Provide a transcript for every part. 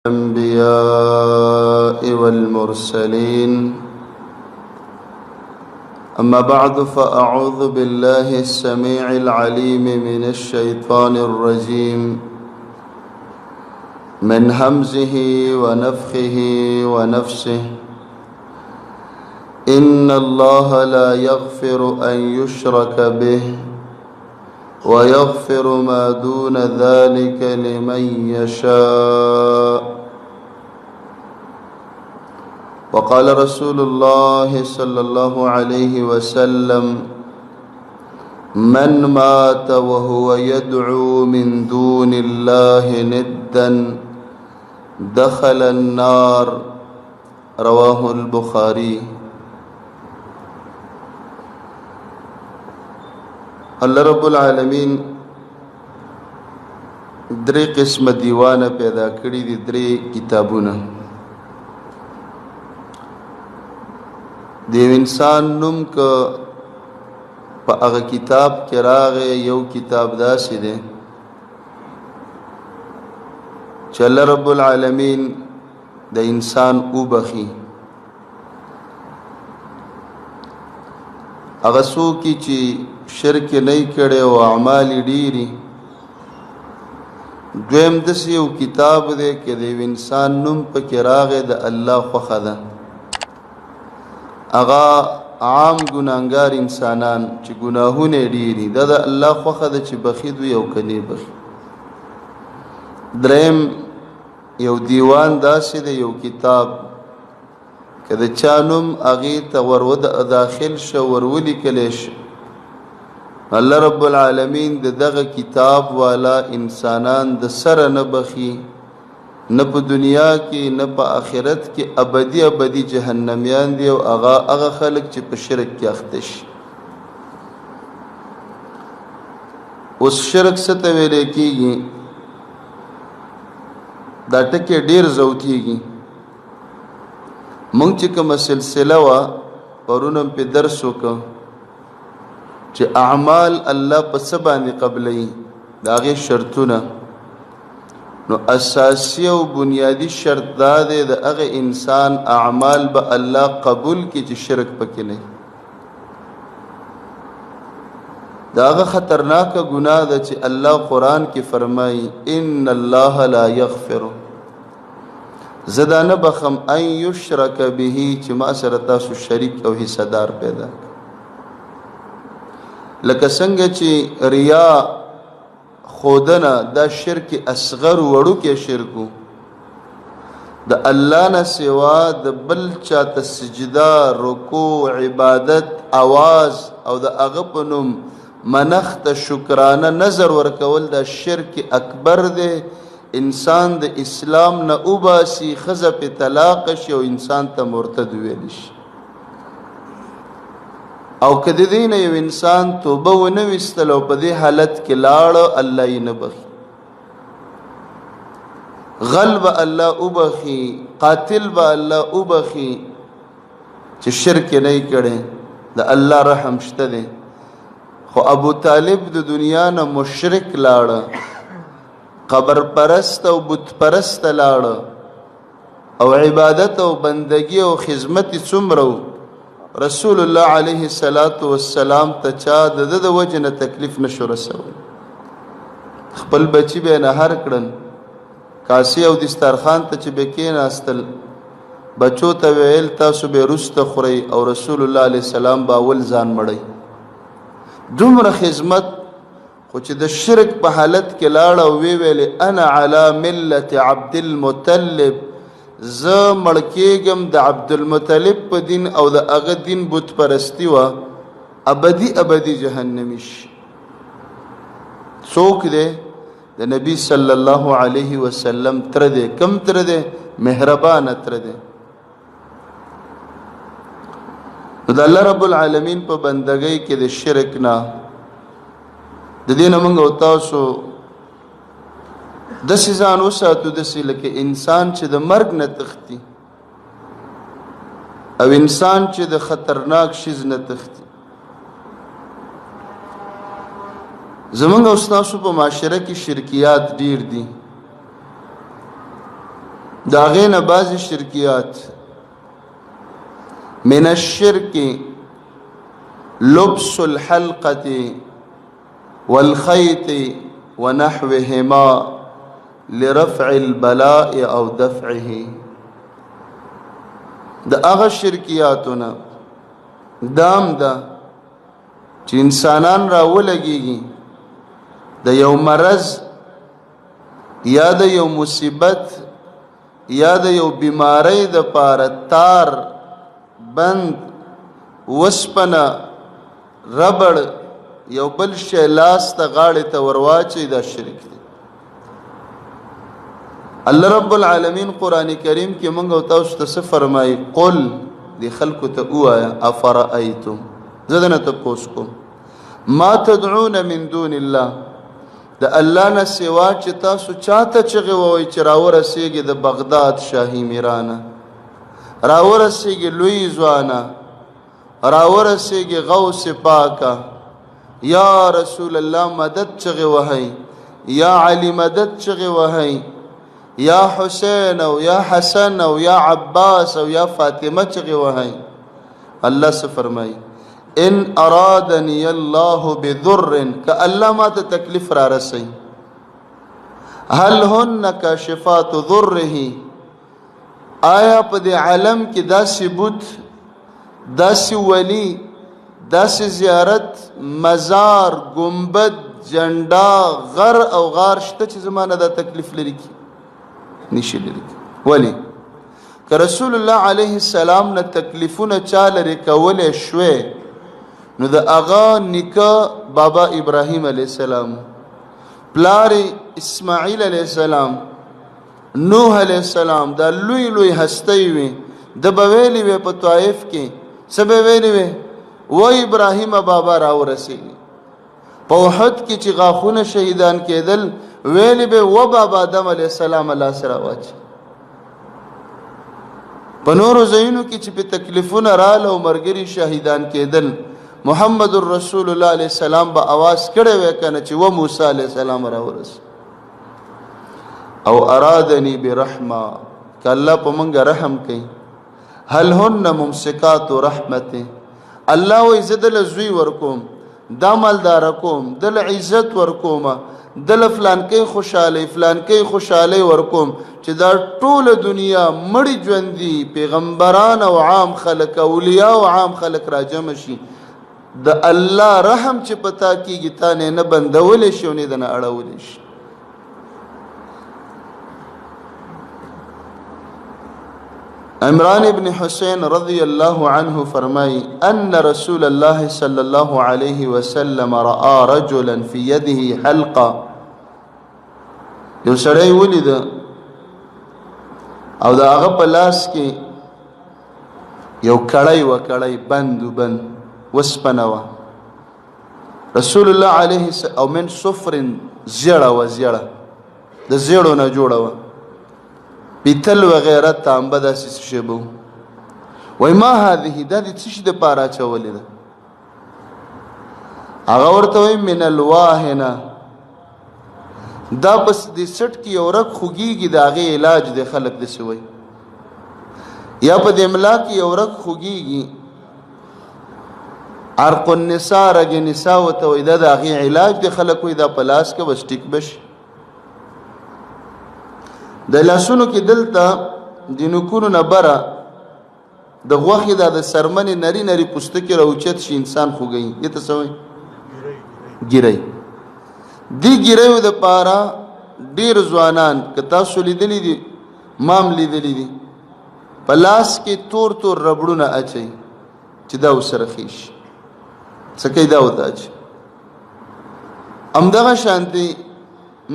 الأنبياء والمرسلين. أما بعد، فأعوذ بالله السميع العليم من الشيطان الرجيم من همزه ونفخه ونفسه. إن الله لا يغفر أن يشرك به ويغفر ما دون ذلك لمن يشاء. وقال رسول الله صلى الله عليه وسلم: من مات وهو يدعو من دون الله ندا دخل النار. رواه البخاري. الله رب العالمین درې قسم دیوانه پیدا کړي دي، درې کتابونه. دیو انسان نوم که په هغه کتاب کې راغی، یو کتاب داسې دی چې الله رب العالمین د انسان وبخي. هغه څوک چې شرک نه کړي او اعمال ډیری. دویم داسې یو کتاب دی کې د انسان نوم پکې راغی د الله خوښه ده. هغه عام ګناهګار انسانان چې ګناهونه ډیری، دا د الله خوښه ده چې بخي دوی او کني بخي. دریم یو دیوان داسې دی، یو کتاب که د چا نوم هغې ته داخل شه، وروليکلی شه، الله رب العالمین دغه کتاب والا انسانان د سره نه بخي، نه په دنیا کې نه په آخرت کې، ابدي ابدي جهنميان دي. او هغه خلک چې په شرک کې اخته شي. اوس شرک څه ته ویل کېږي؟ دا ټکي ډېر زوتېږي. مونږ چې کومه سلسله وه پرون هم پې درس وکړو چې اعمال الله په څه باندې قبلوي، د هغې شرطونه. نو اساسی او بنیادی شرط دا دی د هغه انسان اعمال به الله قبول کړي چې شرک پکې نه. دا هغه خطرناکه ګناه ده چې الله قرآن کې فرمایي: ان الله لا یغفر، زه دا نه بخم ان یشرک به، چې ما سره تاسو شریک او حصدار پیدا کړ. لکه څنګه چې ریا خودنه دا شرک اصغر وړو کې شرکو، د الله نه سوا د بل چاته سجده، رکوع، عبادت، आवाज او د هغه په نوم منښت شکرانه نظر ورکول دا شرک اکبر دی. انسان د اسلام نه وباسي، ښځه په طلاق شي او انسان ته مرتد ویل شي. او کده دین یو انسان توبه و نه وستل او په دې حالت کې لاړ، الله یې نه بخي. غلب الله وبخي، قاتل به الله وبخي چې شرک نه کړي. د الله رحم شته دی. خو ابو طالب د دنیا نه مشرک لاړ، قبر پرست او بت پرست لاړ، او عبادت او بندگی او خدمت څومره. رسول الله علیه الصلاۃ والسلام ته چا د وجه نه تکلیف نشو رسول. خپل بچی به نه هر کړن، کاسی او دسترخوان ته چې به کېناستل، بچو ته ویل تاسو به رسته خورئ، او رسول الله علیه السلام به اول ځان مړی. دومره خدمت. خو چې د شرک په حالت کې لاړ او ویل انا علی ملت عبد المطلب، زه مړ کېږم د عبدالمطلب په دین او د هغه دین بت پرستی وه، ابدي ابدي جهنمی شي. څوک دی؟ د نبی صلی الله علیه وسلم تر دی. کم تر دی؟ مهربانه تر دی. نو د الله رب العالمین په بندګۍ کې د شرک نه، د دې نه موږ او تاسو داسې ځان وساتو، داسې لکه انسان چې د مرګ نه تښتي، او انسان چې د خطرناک شیز نه تښتي. زمونږ او ستاسو په معاشره کې شرکیات ډیر دي. دا غین بعض شرکیات من الشرک لبس الحلقة والخيط ونحوهما لرفع البلاء او دفعه. دا اغا شرکیاتنا دام دا چې انسانان را ولګيږي د یو مرض یا د یو مصیبت یا د یو بیماری د پاره تار بند وسپنه ربړ یو بل شی لاس ته غاړې ته ورواچي دا شرک دی. الله رب العالمین قرآن کریم کې موږ او تاسو ته څه فرمایي؟ قل دی خلکو ته وایا افرأیتم زدنه تپوس کوم ما تدعون من دون الله د الله نه سوا چې تاسو چاته چغې ووایي چې راورسېږي د بغداد شاهي میرانه، راورسېږي لوی ځوانه، راورسېږي غوث پاکه، یا رسول الله مدد چغې وهئ، یا علی مدد چغې وهئ، یا حسین او یا حسن او یا عباس او یا فاطمه چغې وهئ. الله څه فرمایي؟ ان ارادنی الله بضر که الله ما ته تکلیف را رسی هل هن کاشفات ضره آیا په دې عالم کې داسې بت داسې ولی داسې زیارت مزار گنبد جنډا غر او غار شته چې زمانه دا تکلیف لري کی نشي لري ولی که رسول الله علیه السلام نه تکلیفونه چا لري کولې شوي نو د اغا نکا بابا ابراهیم علیہ السلام، پلار اسماعیل علیہ السلام، نوح علیہ السلام دا لوی لوی هستی وي د بویلی وي په طائف کې سبه ویلی وي و ابراهیم بابا را ورسېږي. په احد کې چې غاخونه شهیدان کېدل ویلی به و بابا آدم علیہ السلام الله سره واچ. په نورو ځایونو کې چې په تکلیفونه رااله او مرګري شهیدان کېدل محمد رسول الله علیه السلام با आवाज کړي وې کنه چې و موسی علیه السلام را ورس او ارادنی برحمه کله په مونږ رحم کوي. هل هن ممسکات رحمته الله و عزت لزوی ورکوم دا مالدار کوم دل عزت ورکوم دل فلان کې خوشاله فلان کې خوشاله ورکوم چې دا ټول دنیا مړی ژوندۍ پیغمبران او عام خلق اولیاء او عام خلق راجم شي د الله رحم چې پتا کیږي تا نه بندول شي او نه دنه اړول شي. عمران ابن حسین رضی الله عنه فرمای ان رسول الله صلی الله علیه وسلم راى رجلا في يده حلقه یو سړی ولید او دا هغه په لاس کې یو کړای بند وسپنوا رسول الله علیه او من صفر زیړه د زیړو نه جوړه و پیتل وغیرہ تانبه داسې شی به وای ما هذه دا د څه شي د پاره چولې ده هغه ورته وای من الواهنه دا بس د سټ کې یو رګ خوږیږي د هغې علاج د خلک داسې وای یا په د املا کې یو رګ خوږیږي عرق النساء رګ نساء ورته وای دا د هغې علاج د خلک وای دا په لاس کې بس ټیک بش د لاسونو کې دلته د نکونو نه بره د غوښې د سرمنې نری نری پوستکي راوچت شي انسان خوږی دې ته څه وایي ګیری دې ګیریو دپاره ډېر ځوانان که تاسو لیدلی دي مام لیدلی دي په لاس کې تور تور ربړونه اچوي چې دا ورسره ښه شي څه کوي دا ورته اچوي همدغه شانتې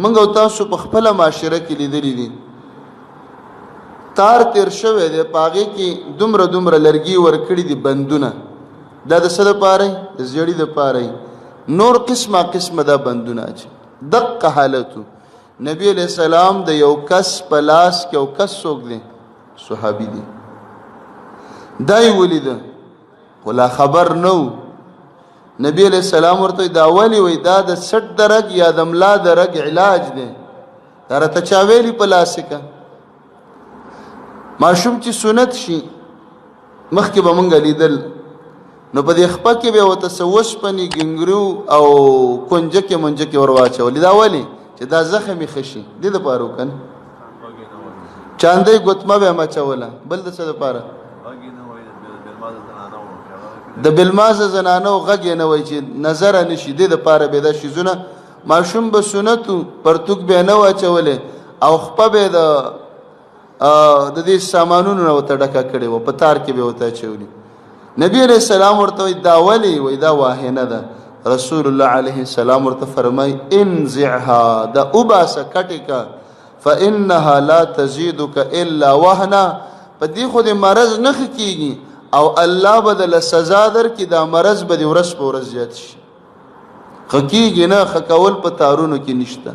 موږ او تاسو په خپله معاشره کې لیدلی دي تار تیر شوی دی په هغې کې دومره لرګي ورکړي دي بندونه دا د څه دپاره د زیړي دپاره نور قسمه دا بندونه اچي دقه حالتو نبی علیہ السلام د یو کس په لاس کې یو کس څوک دی صحابي دی دا یې ولیده خو لا خبر نو نبی علیہ السلام ورته دا ولی وای دا د سټ درګ یا د ملا درګ علاج دی دا راته چا ویلی په لاس کې ماشوم چې سنت شي مخکې به مونږ لیدل نو په دې خپه کې به ورته څه وسپنې ګنګرو او کنجکې منجکې ور واچولې دا ولې چې دا زخم یې ښه شي دې دپاره وکړه چاندۍ ګوتمه به یې مچوله بل د څه دپاره د بلمازه زنانو غږ یې نه وایي چې نظره نه شي دې دپاره به دا شیزونه ماشوم به سنتو پرتوک به یې نه واچولې او خپه به د دې سامانونو نه ورته ډکه کړې وه په تار کې به یې ورته اچولي نبی علیہ السلام ورته وایي دا ولې وایي دا واهنه ده رسول الله علیه السلام ورته فرمایي انزعها دا وباسه کټې کا فانها لا تزيدك الا وهنا په دې خو د مرض نه ښه کېږي او الله به دله سزا درکړي دا مرض به د ورځ په ورځ زیات شي ښه کېږي نه ښه کول په تارونو کې نشته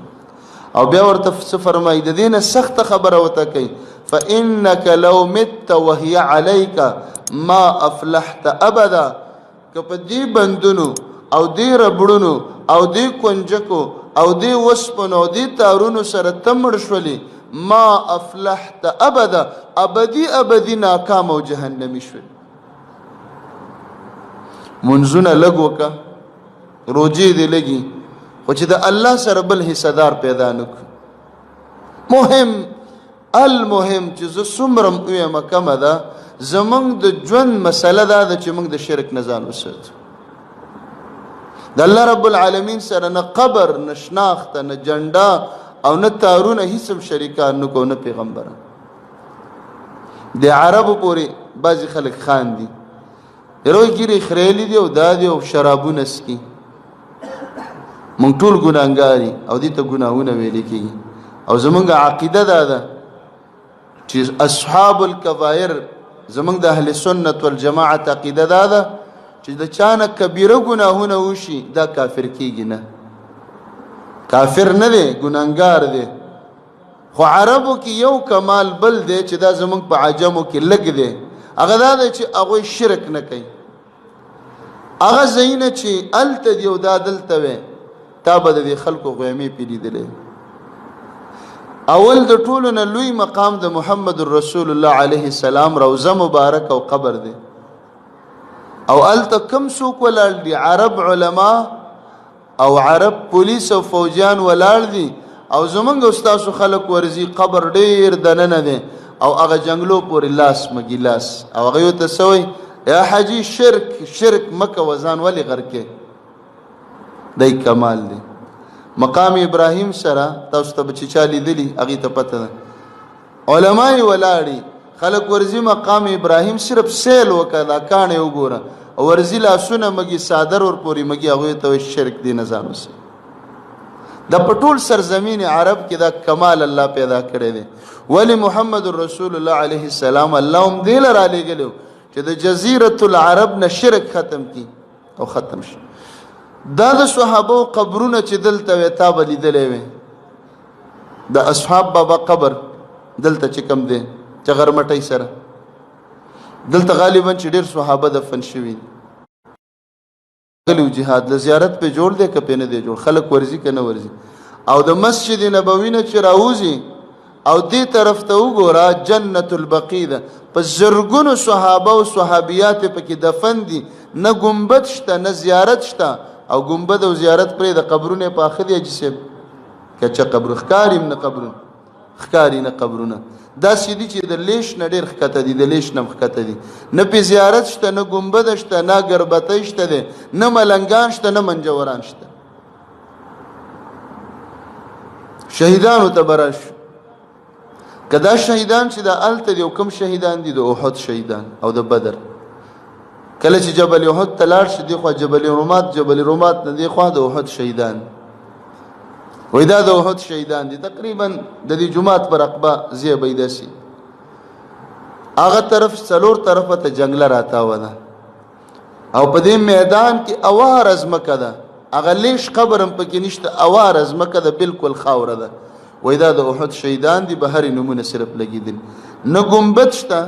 او بیا ورته څه فرمایي د دې نه سخته خبره ورته کوي فانك لو مت وهي عليك ما افلحت ابدا که په دې بندونو او دې ربړونو او دې کنجکو او دې وسپنو او دې تارونو سره ته مړ شولې ما افلحت ابدا ابدي ناکام او جهنمی شول منځونه لږ وکه روجې دې لګي خو چې د الله سره بل حصدار پیدا نه مهم المهم چې زه څومره ویمه کمه ده زمونږ د ژوند مسله دا ده چې موږ د شرک نه ځان وساتو د الله رب العالمین سره نه قبر نه شناخته نه جنډه او نه تارونه هیڅ هم شریکان نه کو نه پیغمبران د عربو پورې بعضې خلک خاندي یروی ګیرې خریلي دي او دا دي او شرابونه څکي موږ ټول ګناهګار او دې ته ګناهونه ویلې کېږي او زمونږ عقیده دا ده چې اصحاب الکبایر زمونږ د اهل سنت والجماعت عقیده دا ده چې د چانه کبیره ګناهونه وشي دا کافر کېږي نه کافر نه دی ګناهګار دی خو عربو کې یو کمال بل دی چې دا زمونږ په عجمو کې لږ دی هغه دا دی چې هغوی شرک نه کوي هغه ځایونه چې هلته دي او دا دلته وی تا به د دې خلکو غیمې پې لیدلی اول د ټولو نه لوی مقام د محمد رسول الله علیه السلام روزه مبارک او قبر دی او هلته کم څوک ولاړ دي عرب علما او عرب پولیس او فوجیان ولاړ دي او زمونږ استاسو خلک ورځي قبر ډېر دننه دی او هغه جنګلو پورې لاس مګي لاس او هغه یو ته څه وایي یا حاجي شرک مکه وزان ولې غر کې دی کمال دی مقام ابراهیم سره تاسو ته چې چا لیدلي هغې ته پته ده علما یې ولاړي خلک ورځي مقام ابراهیم صرف سیل وکړه دا کاڼې وګوره او ورځي لاسونه مګي صادر ورپورې مګي هغوی ته وایي شرک دی نه ځان اوسئ دا په ټول سرزمین عرب کې دا کمال الله پیدا کړی دی ولی محمد رسول الله علیه السلام الله هم دې له رالیږلی چې د جزیرة العرب نه شرک ختم کی او ختم شي دا د صحابو قبرونه چې دلته وې تا به لیدلی وې د اصحاب بابا قبر دلته چې کوم دی چې غرمټۍ سره دلته غالبا چې ډېر صحابه دفن شوي غلي جهاد له زیارت پې جوړ دی که پې نه دی جوړ خلک ورځي که نه ورځي او د مسجد نبوي نه چې راوځي او دې طرف ته وګوره جنت البقیع ده په زرګونو صحابه او صحابیات پکې دفن دي نه ګنبد شته نه زیارت شته او ګنبد او زیارت پرې د قبرونه په اخر دی چې کچا قبر ښکاریم نه قبرونه ښکاری نه قبرونه دا سیدی چې د لیش نه ډېر ښکته دي د لیش نه ښکته دي نه پې زیارت شته نه ګنبد شته نه ګربتۍ شته دی نه ملنګان شته نه منجوران شته شهیدانو ته به راشو که دا شهیدان چې دا هلته دي او کوم شهیدان دي د احد شهیدان او د بدر کله چې جبل احد ته لاړ شي دی خوا جبل رومات نه دی خوا د احد شهیدان وای دا د احد شهیدان دي تقریبا د دې جمعات پر عقبه ځای به یې داسې هغه طرف څلور طرفه ته جنګله راتاوه ده او په دې میدان کې اواره ځمکه ده هغه لیش قبر هم پکې نشته اواره ځمکه ده بالکل خاوره ده وای دا د احد شهیدان دي به هرې نومونه صرف لګېدل نه ګنبد شته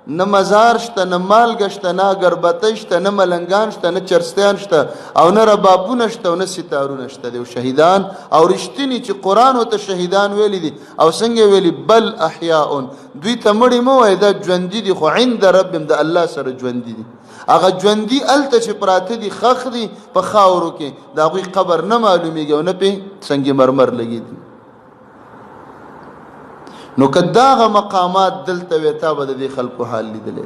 نه مزار شته، نه مالګه شته، نه اګربتی شته، نه ملنګان شته، نه چرستیان شته، او نه ربابونه شته، او نه ستارونه شته دي. او شهیدان او رښتینی چې قرآن ورته شهیدان ویلي دي او څنګه ویلي، بل احیاء، دوی ته مړي مه وایه، دا ژوندي دي، خو عند ربهم د الله سره ژوندي دي. هغه ژوندي هلته چې پراته دي ښخ دي په خاورو کې، د هغوی قبر نه معلومیږي او نه پې سنگ مرمر لګي دي. نو که داغه مقامات دلته وی تا به د دې خلکو حال لیدلی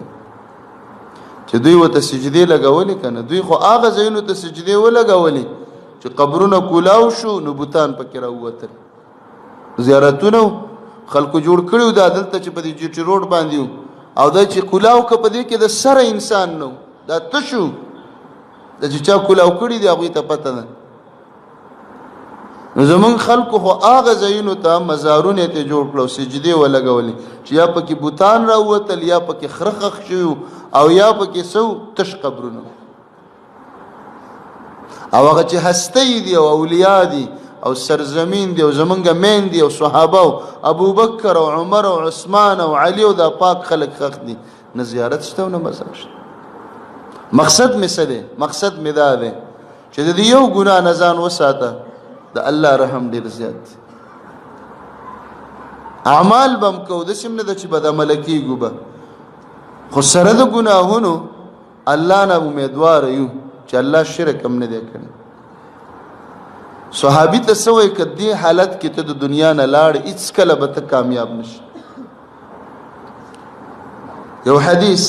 چې دوی ورته سجدې لګولې که نه. دوی خو هغه ځایونو ته سجدې ولګولې چې قبرونه کولاو شو نو بوتان پکې راووتل، زیارتونه خلکو جوړ کړي دا دلته چې په دې جي ټي روډ باندې و، او دا چې کولاو که په دې کې د سره انسان نو دا تشو دا چې چا کولاو کړي دي هغوی ته پته ده. نو زمونږ خلکو خو هغه ځایونو ته مزارونه ته جوړ کړو، سجدې ولګولې چې یا پکې بوتان راووتل، یا پکې خره ښخ شوي او یا پکې سو تش قبرونه. او هغه چې هستی دي او اولیاء دي او سرزمین دی او زمونږ مین دی او صحابه او ابوبکر او عمر او عثمان او علی او دا پاک خلک ښخ دي، نه زیارت شته او نه مزار شته. مقصد مې څه دی؟ مقصد مې دا دی چې د دې یو ګناه نه ځان وساته، د الله رحم ډېر زیات دی. اعمال به م کوو، داسې نه ده چې بد عمله کېږو به، خو سره د ګناهونو الله نه امیدواره یو چې الله شرک هم نه دی کړی. صحابي ته څه وایي که دې حالت کې ته د دنیا نه لاړې هېڅکله به ته کامیاب نشي. یو حدیث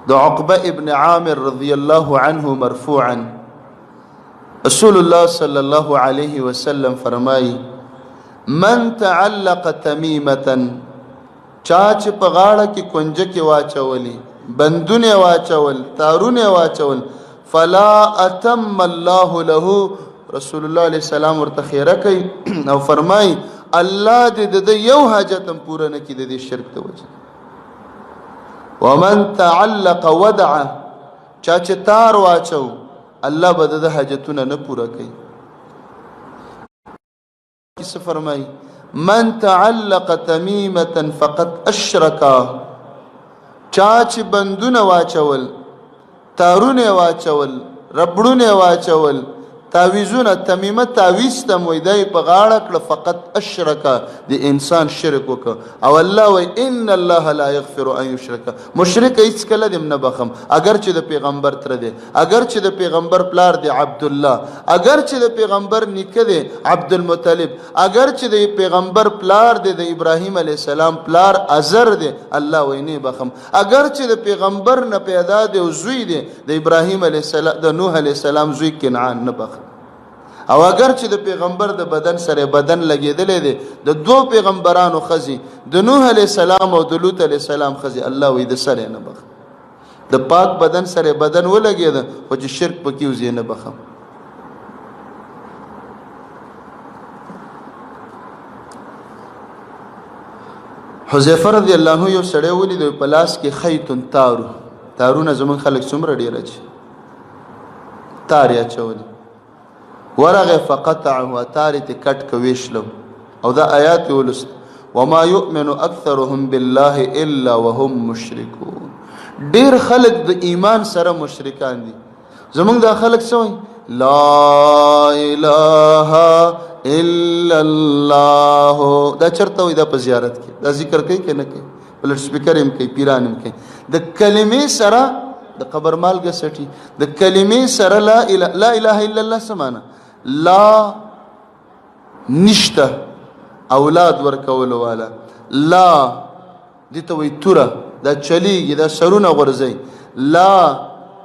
د عقبه ابن عامر رضی الله عنه مرفوعا، رسول الله صلی الله علیه وسلم فرمایي من تعلق تمیمتا، چا چې په غاړه کې کنجکې واچولې، بندونه واچول، تارونه واچول، فلا اتم الله له، رسول الله علیه السلام ورته خیره کوي او فرمایي الله دې د یو حاجت هم پوره نه کړي د دې شرک د وجه. ومن تعلق ودعه، چا چې تار واچو الله به د حاجتونه نه پوره کوي. څه فرمایي من تعلق تمیمة فقد اشرکا، چا چې بندونه واچول، تارونه واچول، ربړونه واچول، تعویذونه، تمیمه تعویذ ته مویدای په غاړه کړه، فقط اشرکا، د انسان شرک وکړه. او الله وی ان الله لا یغفر ان یشرک، مشرک هیڅ کله دې نه بخم، اگر چې د پیغمبر تر دی، اگر چې د پیغمبر پلار دی عبد الله، اگر چې د پیغمبر نیکه دی عبد المطلب، اگر چې د پیغمبر پلار دی د ابراهیم علی السلام پلار ازر دی، الله وی نه بخم. اگر چې د پیغمبر نه پیدا دی او زوی دی د ابراهیم علی السلام د نوح علی السلام زوی کنعان نه بخم. او اگر چې د پیغمبر د بدن سره بدن لګیدلې دي د دوه پیغمبرانو خزي، د نوح علی السلام او د لوط علی السلام خزي، الله وی د سره نه بخ. د پاک بدن سره بدن ولګید خو چې شرک پکې وزي نه بخم. حذیفه رضی الله عنه یو سړی ولید په لاس کې خیط تارو، تارونه زمون خلک څومره ډیر اچي، تار یا چولي ورغه فقطعه، تاري تکټ کويشلو. او دا آیات ولست وما يؤمن اكثرهم بالله الا وهم مشركون، ډیر خلک د ایمان سره مشرکان دي. زمونږ د خلک سوې لا اله الا الله، دا چرته وي دا په زیارت کې دا ذکر کوي کنه کوي، بل سپیکر هم کوي، پیران هم کوي. د کلمې سره د قبر مالګه سټي، د کلمې سره لا اله الا الله سمانه لا نشته اولاد ورکول والا، لا دته وی توره دا چلیږي دا سرونه غورځي، لا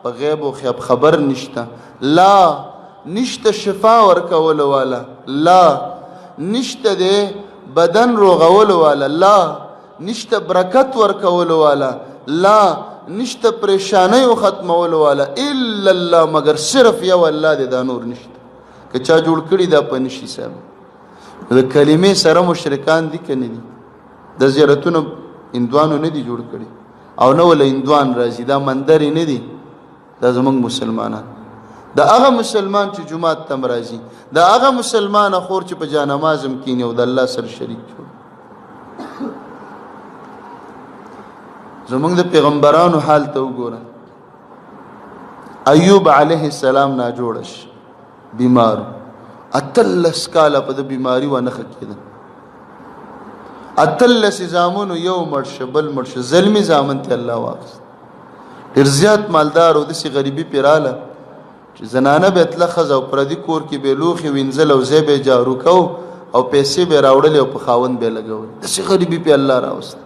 په غیب او خیب خبر نشته، لا نشته شفا ورکول والا، لا نشته د بدن روغول والا، لا نشته برکت ورکول والا، لا نشته پریشانی او ختمول والا الا الله، مگر صرف یو الله دی، دا نور نشته. که چا جوړ کړي دا په نشي صاحب د کلمې سره مشرکان دي کنه دي، د زیارتونو هندوانو نه دي جوړ کړي او نه ول هندوان راځي، دا مندر نه دي، دا زمونږ مسلمانان، دا هغه مسلمان چې جمعه تم راځي، دا هغه مسلمان خور چې په جانمازم کینی او د الله سره شریک جوړ. زمونږ د پیغمبرانو حال ته وګوره. ایوب علیه السلام نا جوړش بیمار 18 کاله په د بیماری و نه کېده. 18 زامنو یو مرشه بل مرشه ظلمي زامن ته الله واخست. ډېر زیات مالدار او داسې غریبي پیراله چې زنانه به تله ښځه او پردي کور کې به لوښي وینځل او ځای به جارو کو او پیسې به راوړلې او په خاوند به لګول. داسې غریبي په الله راوست.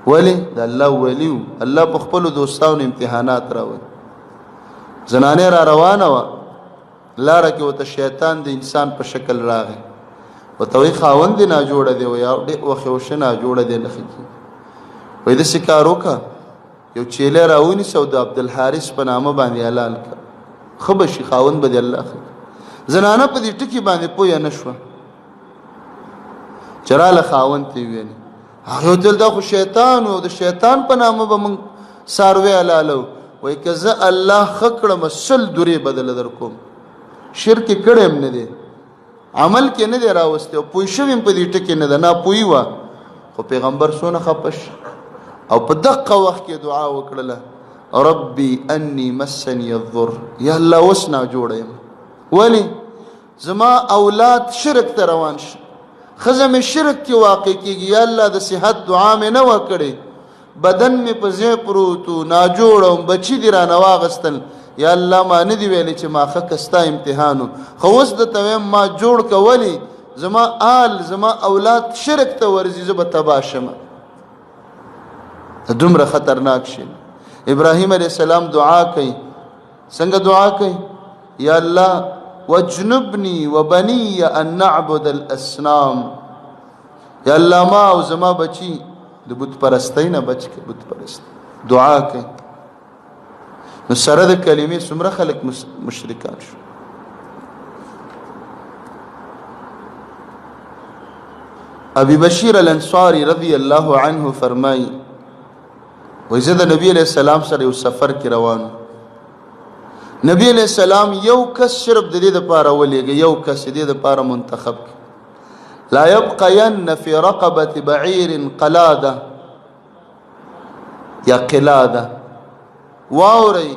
ولی د الله ولیو الله په خپلو دوستانو امتحانات راوړي. زنانه را روانه وه لاره کې ورته شیطان د انسان په شکل راغی. ورته وایي خاوند دې ناجوړه دی وایي وښه ناجوړه دی نه ښه کېږي. وایي داسې کار وکړه یو چیلی راونیسه او د عبدالحارث په نامه باندې حلال کړه ښه به شي خاوند به د الله ښه. زنانه په دې ټکي باندې پویه نه شوه چې راله خاوند ته یې ویلې. هغه وتل دا خو شیطان و د شیطان په نامه به موږ څاروی حلالو. وایي که زه الله ښه کړم 100 درې بدله در کوم. شرک یې کړی هم نه دی عمل کې نه دی راوستی او پوه شوی هم په دې ټکې نه ده ناپوهي وه. خو پیغمبر څونه خفه شو او په دقه وخت کې دعا وکړله ربي انی مسني الضر. یا الله اوس ناجوړه یم. ولې زما اولاد شرک ته روان شي ښځه مې شرک کې واقع کېږي. یا الله د صحت دعا مې نه وه کړې بدن مې په ځای پروت و ناجوړه وم بچي دې رانه واغېستل. یا الله ما نه دي ویلې چې ما ښه که ستا امتحان و خو اوس درته ویم ما جوړ که ولې زما آل زما اولاد شرک ته ورځي زه به تباه شمه. دومره خطرناک شي. ابراهیم علیه السلام دعا کوي. څنګه دعا کوي؟ یا الله واجنبني وبني ان نعبد الاصنام. یا الله ما او زما بچي د بت پرستۍ نه بچ کړه. بت پرست دعا کوي. نو سره د کلمې څومره خلک مشرکان شو. ابي بشیر الانصاري رضی الله عنه فرمایي وای زه د نبی علیہ السلام سره یو سفر کې روانو. نبی علیہ السلام یو کس صرف د دې دپاره ولېږه یو کس دې دپاره منتخب کړي لا يبقين في رقبة بعير قلاده یا قلاده. واورئ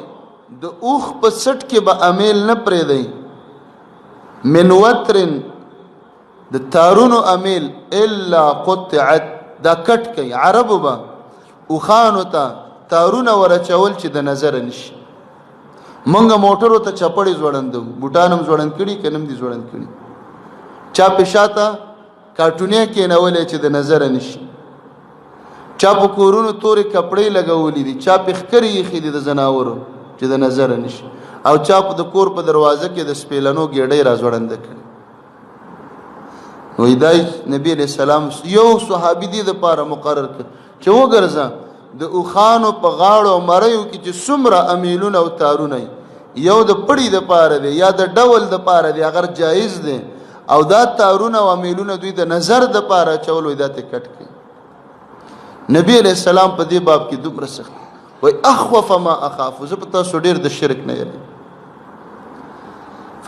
د اوښ په سټ کې به امیل نه پرېږدئ من وترن د تارونو امیل الا قطعت دا کټ کوي. عربو به اوښانو ته تارونه ورچول چې د نظره نشي. منګه موټرو ته چپړې ځوړندو بوټان هم ځوړند کړي که نه هم دي ځوړند کړي. چا په شاته کارټونې کېنولې چې د نظره نشي. چا په کورونو تورې کپړې لګولې دي. چا په ښکرې ایښي دي د زناورو چې د نظره نشي. او چا په د کور په دروازه کې د سپېلنو ګېډۍ را ځوړنده کړي. نو دا نبی علیہ السلام یو صحابي دې دپاره مقرر کړ چې وګرځه د اوښانو په غاړو او مریو کې چې څومره امیلونه او تارونه یو د پړي دپاره دی یا د ډول دپاره دی اگر جایز دی او دا تارونه او امیلونه دوی د نظر دپاره اچول وایي دا ته کټ کړي. نبی علیہ السلام په دې باب کې دومره سخت وایي اخوف ما اخاف. زه په تاسو ډېر د شرک نه یری.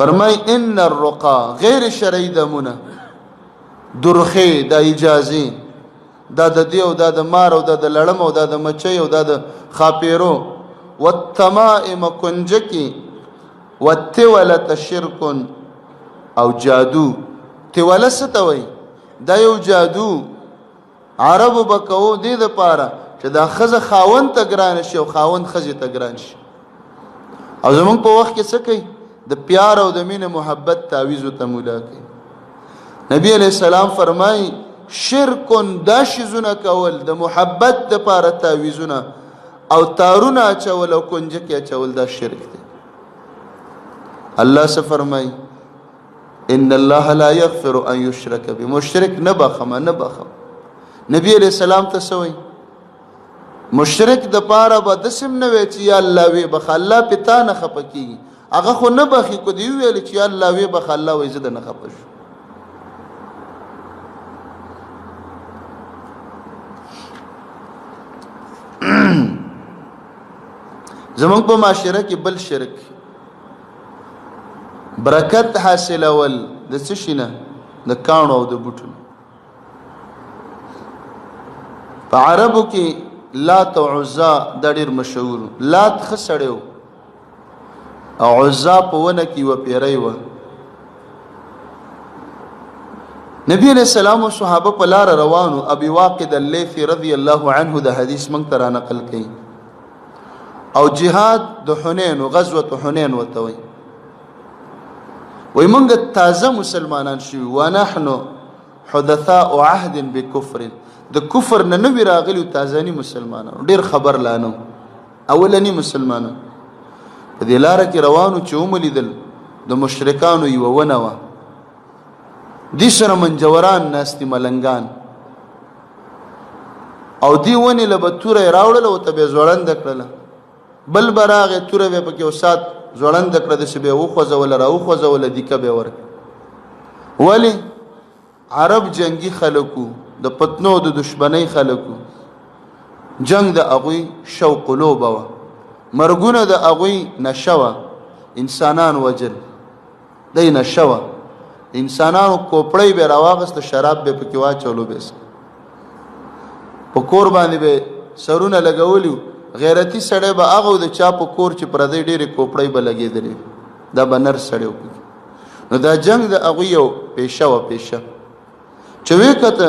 فرمای ان الرقا غیر شرعي دمونه درخې دا اجازې دا د دی او دا د مار او دا د لړم او دا د مچۍ او دا د خاپیرو والتمائم کنجکی والتولة شرک او جادو. توله څه ته وایي؟ دا یو جادو عربو به کوو دې دپاره چې دا ښځه خاوند ته ګرانه شي او خاوند ښځې ته ګران شي. او زمونږ په وخت کې څه کوي؟ د پیار او د مینې محبت تعویضو ته مولا کوي. نبی علیہ السلام فرمایي شرکن دا شیزونه کول د محبت دپاره تعویضونه او تارونه اچول او کنجکې اچول دا شرک دی. الله څه فرمایي؟ ان الله لا یغفر ان یشرک به. مشرک نه بخمه نه بخم. نبی علیہ السلام ته څه وایي؟ مشرک دپاره به داسې هم نه وی چې یا الله وی بخه الله پې تا نه خفه کېږي. هغه خو نه بخي کو دې وویل چې یا الله وی بخه الله وایي زه د نه خفه شو. زمونږ په معاشره کې بل شرک برکت حاصلول د څه شي نه؟ د کاڼو او د بوټو. په عربو کې لات او عزا دا ډېر مشهور. لات ښه سړی و او عزا په ونه کې یوه پیری وه. نبی علیہ السلام او صحابه په لاره روانو. ابي واقد الليثي رضی الله عنه د حدیث موږ ته را نقل کوي. او جهاد د حنین او غزوه حنین ورته وایي. وایي موږ تازه مسلمانان شوي ونحن حدثاء عهد بکفر، د کفر نه نوي راغلي تازهني مسلمانان، ډېر خبر لا نه اولني مسلمانان. په دې لاره کې روانو چې وملیدل د مشرکانو یوه ونه وه، دې سره منجوران ناستي ملنګان، او دې ونې له به توره یې راوړله او ته به یې ځوړنده کړله. بل به راغې توره به یې پکې یو ساعت ځوړنده کړه، داسې به یې وخوځوله را وخوځوله دیکه به یې ورکړه. ولې؟ عرب جنگي خلکو، د پتنو د دشمنۍ خلکو، جنگ د هغوی شوق لوبه وه، مرګونه د هغوی نشه وه، انسانان وجل دی نشه وه. انسانانو کوپړی به راواغسته، شراب به پکې واچولو، به په کور باندې به سرونه لګولي. غیرتي سړی به هغه د چا په کور چې پردی ډېرې کوپړی به لګېدلې، دا به نر سړی و. نو دا جنگ د هغوی یو پیشه وه. پیشه چې وی کته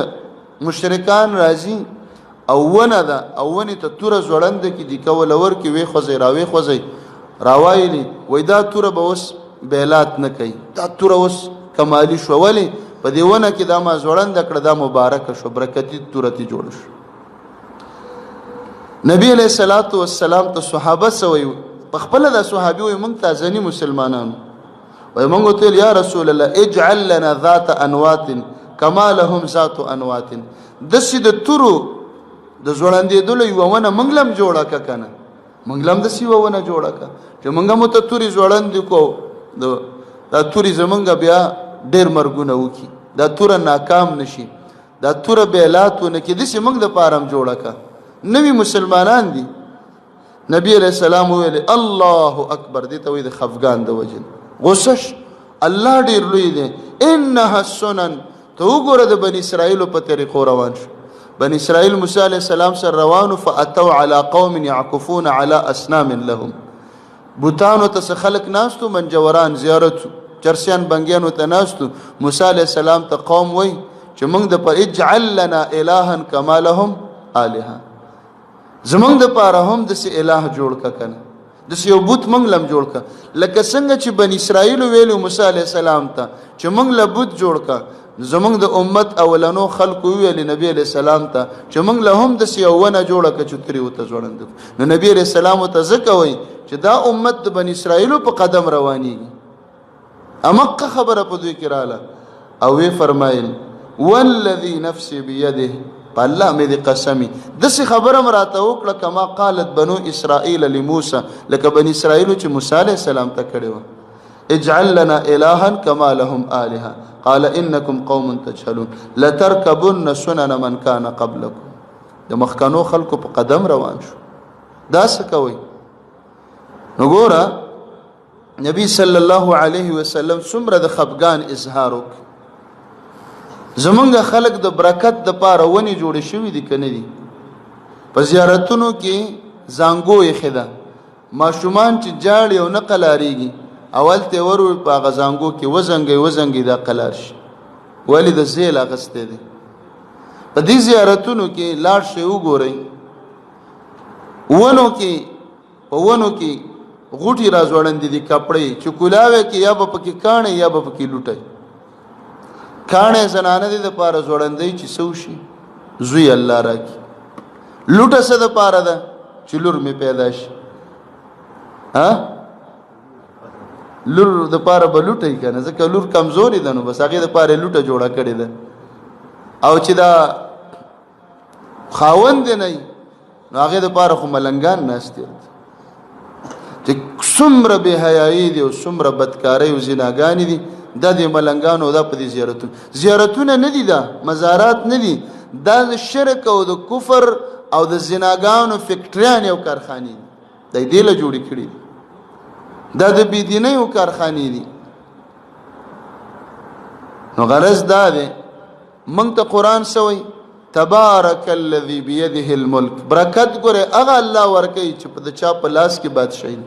مشرکان راځي او ونه ده او ونې ته توره ځوړنده کې دي کوله ورکې وی خوځئ را وی خوځئ راوایلي، وایي دا توره به اوس بیلات نه کوي، دا توره اوس کمالي شوه. ولې؟ په دې ونه کې دا ما ځوړنده کړه، دا مبارکه شو، برکتي توره تې جوړه شو. نبی علیه الصلاة والسلام ته صحابه څه وایي؟ په خپله دا صحابي وایي موږ تازهني مسلمانانو، وایي موږ ورته ویل یا رسول الله اجعل لنا ذات انوات کما لهم ذات انوات. داسې د تورو د ځوړندېدلو یوه ونه موږ له هم جوړه که که نه، موږ له هم داسې یوه ونه جوړه که چې موږ هم ورته تورې ځوړندې کړو، دا تورې زمونږ بیا ډېر مرګونه وکړي، دا توره ناکام نشي، دا توره بیلات ونه کړي، داسې موږ دپاره هم جوړه که. نوي مسلمانان دي. نبی علیہ السلام ویل الله اکبر، دې ته وایي د خفګان د وجې غصه الله ډېر لوی دی. انها السنن، ته وګوره د بني اسرائیلو په طریقو روان شو. بني اسرائیل موسی علیہ السلام سره روانو، فاتوا علی قوم یعکفون علی اصنام لهم. بوتانو ته خلق ناستو، منجوران زیارتو، چرسیان بنګیانو ته ناستو. موسی علیہ السلام ته قوم وای چې موږ د پر اجعل لنا الها کما لهم الها، زمونږ د پاره هم داسې الہ جوړ که کنه، داسې یو بوت موږ لم جوړ که، لکه څنګه چې بني اسرائیلو ویلو موسی علیہ السلام ته چې موږ له بوت جوړ که. زمونږ د امت اولنو خلقو ویلي نبی علیہ السلام ته چې موږ له هم داسې یو ونه جوړه که چې ترې ورته ځوړنده کړو. نو نبی علیہ السلام ورته ځکه وایي چې دا امت د بني اسرائیلو په قدم روانېږي. امقه خبره په دوی کې راله او وی فرمایل والذي نفسي بيده، په الله مې دې قسمي، داسې خبره م راته وکړه کما قالت بنو اسرائیل لموسی، لکه بني اسرائیلو چې موسی علیہ السلام ته کړې وه. اجعل لنا الها کما لهم الها قال انکم قوم تجهلون لترکبن سنن من کان قبلکم. د مخکنو خلکو په قدم روان شو. دا څه کوئ؟ نو ګوره نبی صلی الله علیه وسلم څومره د خفګان اظهار وکړ. زمونږ خلک د برکت د پاره ونې جوړې شوي دي که نه دي؟ په زیارتونو کې زانګو ایښې ده، ماشومان چې جاړي او نه قلاریږي اول ته ور په هغه زانګو کې وزنګي دا قلار شي. ولې؟ د زیل اخیستی دی. په دې زیارتونو کې لاړ شئ وګورئ، ونو کې غوټي را ځوړندې دي کپړې چې کولاوې کې یا به پکې کاڼې یا به پکې لوټی. کاڼې زنانه دي دپاره ځوړندۍ چې څه وشي زوی الله راکړي. لوټه څه دپاره ده چې لور مې پیدا شي. لور دپاره به لوټی که نه، ځکه لور کمزوري ده، نو بس هغې دپاره یې لوټه جوړه کړې ده. او چې دا خاوند دی نه نو هغې دپاره خو ملنګان ناست دي چې څومره بې حیایي دي او څومره بدکارۍ او زناګانې دي. دا د ملنګانو او دا په دې زیارتونه نه دي، دا مزارات نه دي، دا د شرک او د کفر او د زناګانو فکټریانې او کارخانې دي. دا یې دې له جوړې کړي دي، دا د بېدینیو کارخانې دي. نو غرض دا دی موږ ته قرآن څه وایي؟ تبارک الذی بیده الملک. برکت ګوره هغه الله ورکوي چې په د چا په لاس کې بادشاهي.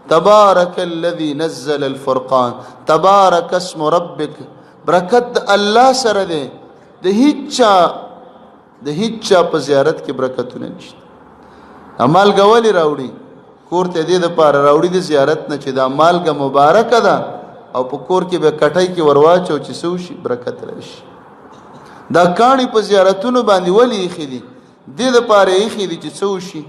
تبارک الذی نزل الفرقان تبارک اسم ربک. برکت د الله سره دی، د هیڅ چا په زیارت کې برکتونه نشته. مالګه ولې راوړي؟ کور ته دې دپاره راوړي د زیارت نه چې دا مالګه مبارکه ده او په کور کې به کټۍ کې ورواچو چې څه وشي؟ برکت راشي. دا کاڼي په زیارتونو باندې ولې ایښي دي؟ دې دپاره ایښي دي چې څه وشي؟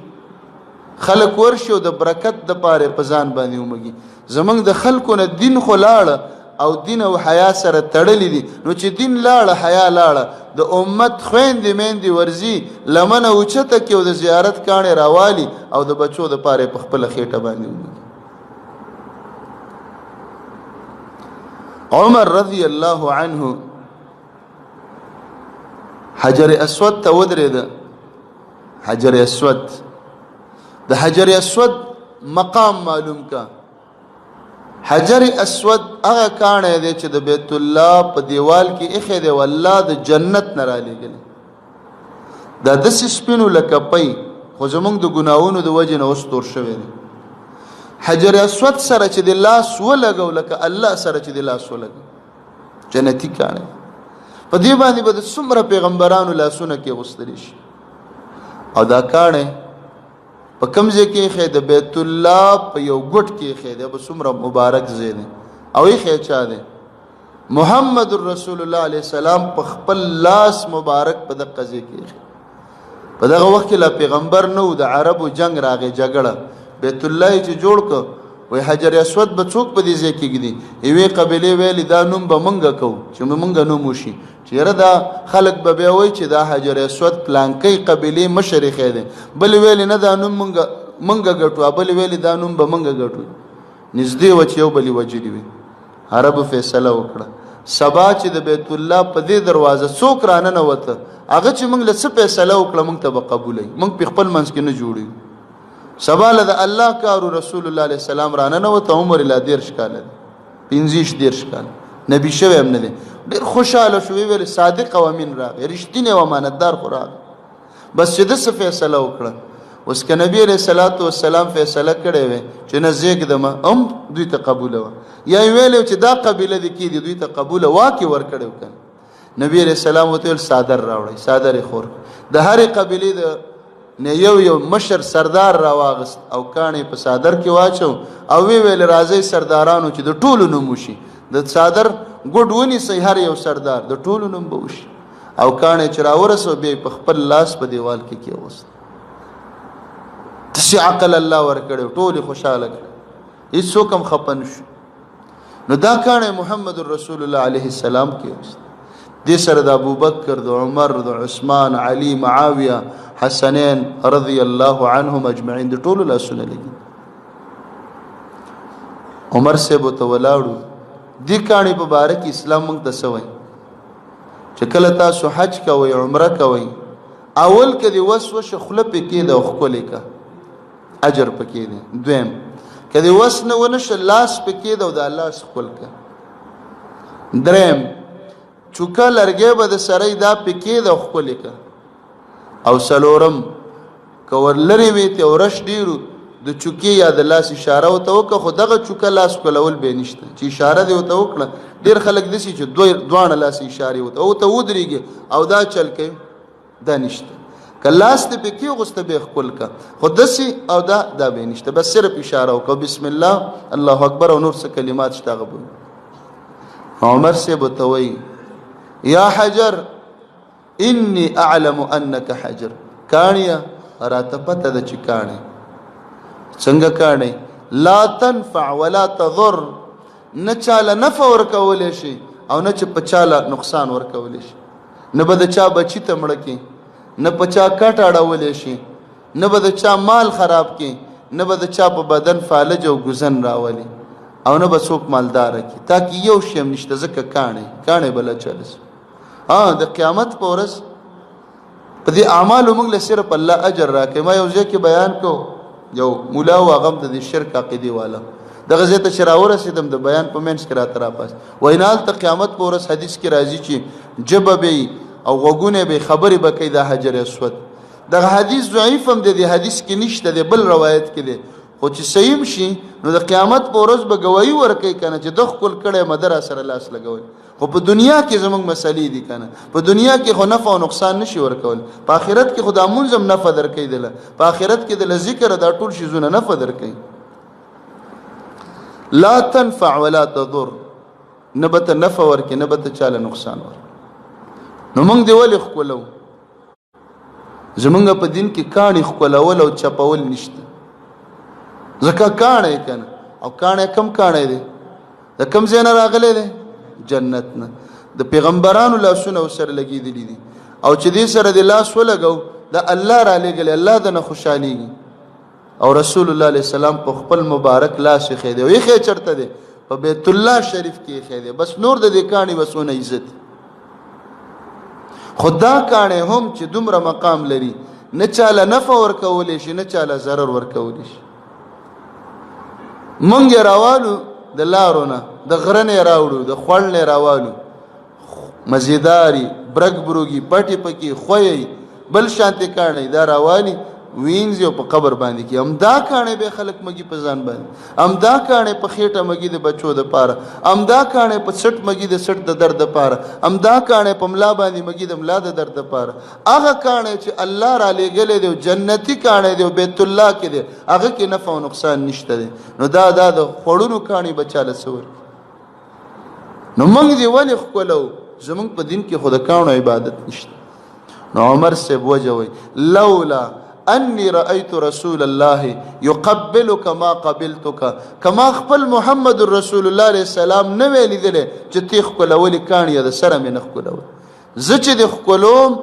خلک ورشي او د برکت دپاره په ځان باندې ومږي. زمونږ د خلکو نه دین خو لاړه او دین او حیا سره تړلی دي، نو چې دین لاړه حیا لاړه، د امت خویندې میندې ورځي لمنه اوچته کړي او د زیارت کاڼې راوالي او د بچو دپاره په خپله خېټه باندې ومږي. عمر رضی الله عنه حجر اسود ته ودرېده. حجر اسود، د حجر اسود مقام معلوم کا. حجر اسود هغه کاڼی دی چې د بیت الله په دیوال کې ایښی دی، والله د جنت نه رالیږلی. دا داسې سپینو لکه پی، خو زمونږ د ګناهونو د وجې نه اوس تور شوی دی. حجر اسود سره چې د لاس ولګو لکه الله سره چې د لاس ولګو، جنتي کاڼی. په دې باندې به د څومره پیغمبرانو لاسونه کې غوستلی شي. او دا کاڼی په کوم ځای کې ایښی؟ د بیت الله په یو ګوټ کې ایښی دی. به څومره مبارک ځای دی. او ایښی چا دی؟ محمد رسول الله علیه السلام په خپل لاس مبارک په دغه ځای کې ایښی. په دغه وخت کې لا پیغمبر نه و، د عربو جنگ راغی، جګړه. بیت الله چې جوړ کړ، وای حجر اسود به څوک په دې ځای کې ږدي؟ یوې قبیلې ویلې دا نوم به مونږه کوو چې مونږه نوم وشي، چې یاره دا خلک به بیا وایي چې دا حجر اسود پلانکۍ قبیلې مشر ایښی دی. بلې ویلې نه دا نوم مونږه ګټو، بلې ویلې دا نوم به مونږه ګټو. نږدې وه چې یو بلې وجلي وي. عربو فیصله وکړه سبا چې د بیت الله په دې دروازه څوک راننوته، هغه چې مونږ له څه فیصله وکړه مونږ ته به قبولوي، مونږ په خپل منځ کې نه جوړوي. سبا له د الله کارو رسول الله علیه السلام راننوته، عمر یې لا 13 کاله دی، 15 کاله، نبي شوی هم نه دی. ډېر خوشحاله شو، ویل صادق او امین راغی، رښتینی او امانتدار خو راغی. بس چې ده څه فیصله وکړه. اوس که نبي علیه الصلاة والسلام فیصله کړې وی چې نه زیږدمه، هم دوی ته قبوله وه، یا یې ویلی چې دا قبیله دې کې دي دوی ته قبوله واکې ورکړی و. کنه نبي علیه السلام ورته ویل صادر راوړئ. صادر یې خور د هرې قبیلې نه یو مشر سردار راواغست او کاڼې په صادر کې واچو او وی ویل راځئ سردارانو چې د ټولو نوم وشي، د صادر ګوډ ونیسئ هر یو سردار، د ټولو نوم به وشي. او کاڼې چې راورسو بیا په خپل لاس په دیوال کې کېوست. داسې عقل الله ورکړی، ټول یې خوشحاله کړه، هېڅوک هم خفه نه شو. نو دا کاڼی محمد رسول الله علیه السلام کېوست. دې سره د ابوبکر، د عمر، د عثمان، علي، معاویه، حسنین رضی الله عنهم اجمعین د ټولو لاسونه لګي. عمر صاحب ته ولاړو. دې کاڼي په باره کې اسلام موږ ته څه وایي؟ چې کله تاسو حج کوئ، عمره کوئ، اول که دې وس وشه خوله پې کېده او ښکلې که، اجر پکې دی. دویم که دې وس نه ونشه لاس پې کېده او دا لاس ښکل که. دریم چوکه لرګی به د سړی دا پې کېده او ښکلې که. او څلورم که ور لرې وې ته ورش ډېرو د چوکې یا د لاس اشاره ورته وکړه، خو دغه چوکه لاس ښکلول به یې نشته. چې اشاره دې ورته وکړه، ډېر خلک داسې چې دواړه لاس اشارې ورته ودرېږي او دا چل کوي، دا نشته. که لاس دې پې کېغوسته به یې ښکل که، خو داسې او دا به یې نشته. بس صرف اشاره وکړه، بسم الله الله اکبر او نور څه کلمات شته هغه به. عمر صاحب ورته وایي یا حجر انی اعلم انک حجر. کاڼیه راته پته ده چې کاڼی څنګه کاڼی لا تنفع ولا تضر، نه چاله نفع ورکولی شي او نه چې په چاله نقصان ورکولی شي. نه به د چا بچي ته مړه کړي، نه په چا کټ اړولی شي، نه به د چا مال خراب کړي، نه به د چا په بدن فالج او ګزن راولي، او نه به څوک مالداره کړي. تاکي یو شی هم نشته، ځکه کاڼی بله چلس. د قیامت په ورځ په دې اعمالو موږ له صرف الله اجر راکوي. ما یو ځای کې بیان کو، یو مولا و هغه د شرک عقیدې والا، دغه ځای ته چې راورسېدم د بیان په منځ کې راته راپاس وایي نه هلته قیامت په ورځ حدیث کې راځي چې جبه به او غوګونه به خبرې به کوي د حجر اسود. دغه حدیث ضعیف هم دی، د حدیث کې نشته دی، بل روایت کې دی، خو چې صحیح شي نو د قیامت په ورځ به گواہی ورکوي کنه چې د خپل کړه مدر سره لاس لګول. خو په دنیا کې زموږ مسلې دي کنه، په دنیا کې خو نفع او نقصان نشي ورکول، په آخرت کې خدا منظم نفع درکې دله، په آخرت کې د ذکر دا ټول شي زونه نفع درکې. لا تنفع ولا تضر، نبت نفع ورکې نبت چاله نقصان ورکې. نو موږ دی ولې خپلو زمونږ په دین کې کاڼي خپلول او چپول نشته. ځکه کاڼی کنه، او کاڼی کم کاڼی دی، د کم ځای نه راغلی دی؟ جنت نه. د پیغمبرانو لاسونه سره لګېدلي دي، او چې دې سره د لاس ولګو د الله را لېږلی، الله د نه خوشحالېږي. او رسول الله علیه السلام په خپل مبارک لاس ایښی دی، او ایښی چېرته دی؟ په بیت الله شریف کې ایښی دی. بس نور د دې کاڼي بسونه عزت. خدا کاڼی هم چې دومره مقام لري، نه چاله نفع ورکولی شي نه چاله ضرر ورکولی شي. مونږ یې راوالو د لارو نه، د غره نه یې راوړو، د خوړ نه یې راوالو، مزیداري برګ بروږي پټې پکې خویی بل شانتې کاڼی دا راوالي وینځي او په قبر باندې کې امدا کاڼی به خلک مګي په ځان باندې، امدا کاڼی په خېټه مګي د بچو د پاره، امدا کاڼی په سټ مګي د سټ د درد د پاره، امدا کاڼی په ملا باندې مګي د ملا د درد د پاره. هغه کاڼی چې الله را لېږلی دی جنتی کاڼی دی بیت الله کې دی، هغه کې نفع او نقصان نشته دی. نو دا د خوړونو کاڼي بچاله سور. نو موږ دی ولې ښکلو؟ زمونږ په دین کې خو د کاڼو عبادت نشته. نو عمر صاحب وجوي لولا انی رأیت رسول الله یقبلک ما قبلتک، کما خپل محمد رسول الله علیه السلام نه وی لیدلی چې تی ښکلولې کاڼي د سره مې نه ښکلول. زه چې د ښکلوم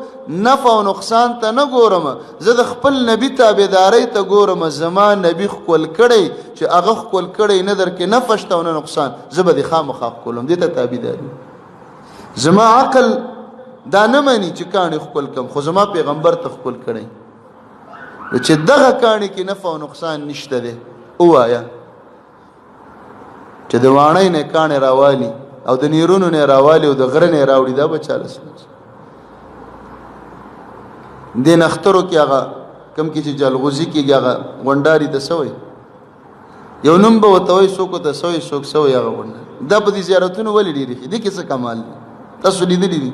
نفع او نقصان ته نه ګورم، زه د خپل نبي تابعدارۍ ته ګورم. زما نبي ښکل کړی چې هغه ښکل کړی نه در کې نفع شته او نه نقصان، زه به د خامخا ښکلم، دې ته تابعداري. زما عقل دا نه مني چې کاڼي ښکل کم، خو زما پیغمبر ته ښکل کړی چې دغه کاڼي کې نفع او نقصان نشته دی. ووایه چې د واڼۍ نه کاڼي راوالي او د نیرونو نه راوالي او د غره نه راوړي، دا به چاله سوچ. دې نخترو کې هغه کم کې چې جلغوزي کېږي هغه غونډاري ته سوی یو نوم به ورته وایي، څوک ورته سوی څوک سوی هغه غونډاري. دا په دې زیارتونو ولې ډېرې ښې دې کې څه کمال دی؟ تاسو لیدلي دي؟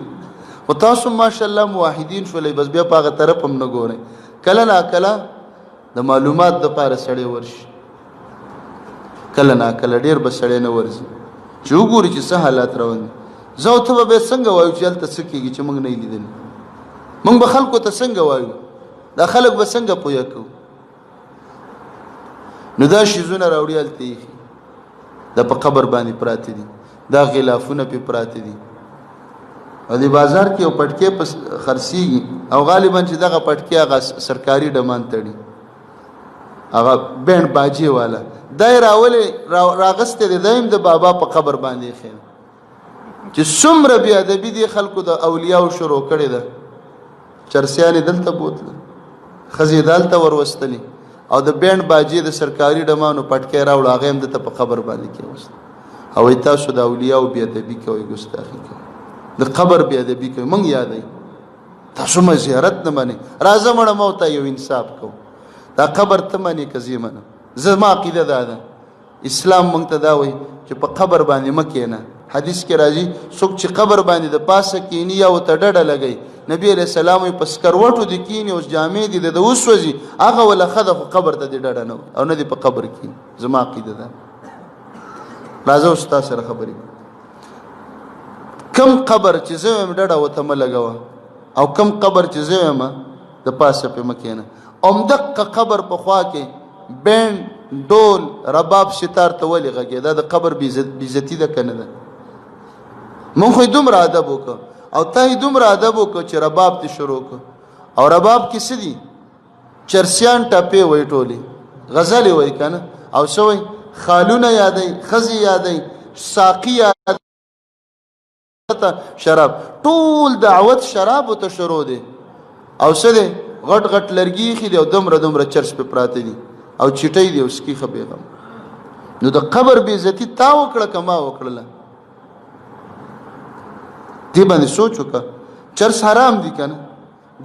خو تاسو ماشاءالله موحدین شولئ، بس بیا په هغه طرف هم نه ګورئ. کله نا کله د معلومات دپاره سړی ورشي، کله نا کله ډېر به سړی نه ورځي چې وګوري چې څه حالات روان دي. زه او ته به بیا څنګه وایو چې هلته څه کېږي چې موږ نه یې لیدلي؟ موږ به خلکو ته څنګه وایو؟ دا خلک به څنګه پوهه کوو؟ نو دا شیزونه راوړي هلته ایښي، دا په قبر باندې پراته دي، دا غلافونه پې پراته دي، او د بازار کې یو پټکې په خرڅېږي، او غالبا چې دغه پټکې هغه سرکاري ډمان تړي، هغه بینډ باجې والا، دا یې راغستی دی، دا یې د بابا په قبر باندې ایښی چې څومره بې ادبي دې خلکو د اولیاو شروع کړې ده. چرسیانې دلته بوتله، ښځې دلته وروستلې، او د بینډ باجې د سرکاري ډمانو پټکی راوړو، هغه هم دلته په قبر باندې کېوست. او وایي تاسو د اولیاو بې ادبي کوئ، ګستاخي کوئ، د قبر بې ادبي کوئ. موږ یادوي تاسو مې زیارت نه منئ، راځه مړه ما ورته یو انصاف کوو. دا قبر ته منې که زه منم؟ زما عقیده دا ده، اسلام موږ ته دا وایي چې په قبر باندې مه کښېنه. حدیث کې راځي څوک چې قبر باندې د پاسه کښېني یا ورته ډډه لګوي، نبی علیه السلام وایي په سکروټو دې کښېني، اوس جامې دي د وسوځي، هغه وله ښه ده، خو قبر ته دې ډډه نه او نه دې په قبر کښېني. زما عقیده ده. راځه اوس تا سره خبرې کم قبر چې زه وایم ډډه ورته مه لګوه، او کم قبر چې زه وایم د پاسه پې مه کښېنه. همدقه قبر په خوا کې بینډ ډول رباب ستار ته ولې غږېده؟ دا د قبر بېعزتي ده که نه ده؟ مونږ خو یې دومره ادب وکړه، او تا یې دومره ادب وکړه چې رباب دې شروع کړه. او رباب کې څه دي؟ چرسیان ټپې وایي، ټولې غزلې وایي که نه؟ او څه وایي؟ خالونه یادوي، ښځې یادوي، ساقي یادوي، شراب، ټول دعوت شرابو ته شروع دی. او څه دی؟ غټ غټ لرګي ایښي دي او دومره دومره چرس پې پراته دي او چټۍ دي او سکیخه بیغم. نو د قبر بېعزتي تا وکړه که ما وکړله؟ دې باندې سوچ وکړه چرس حرام دي کنه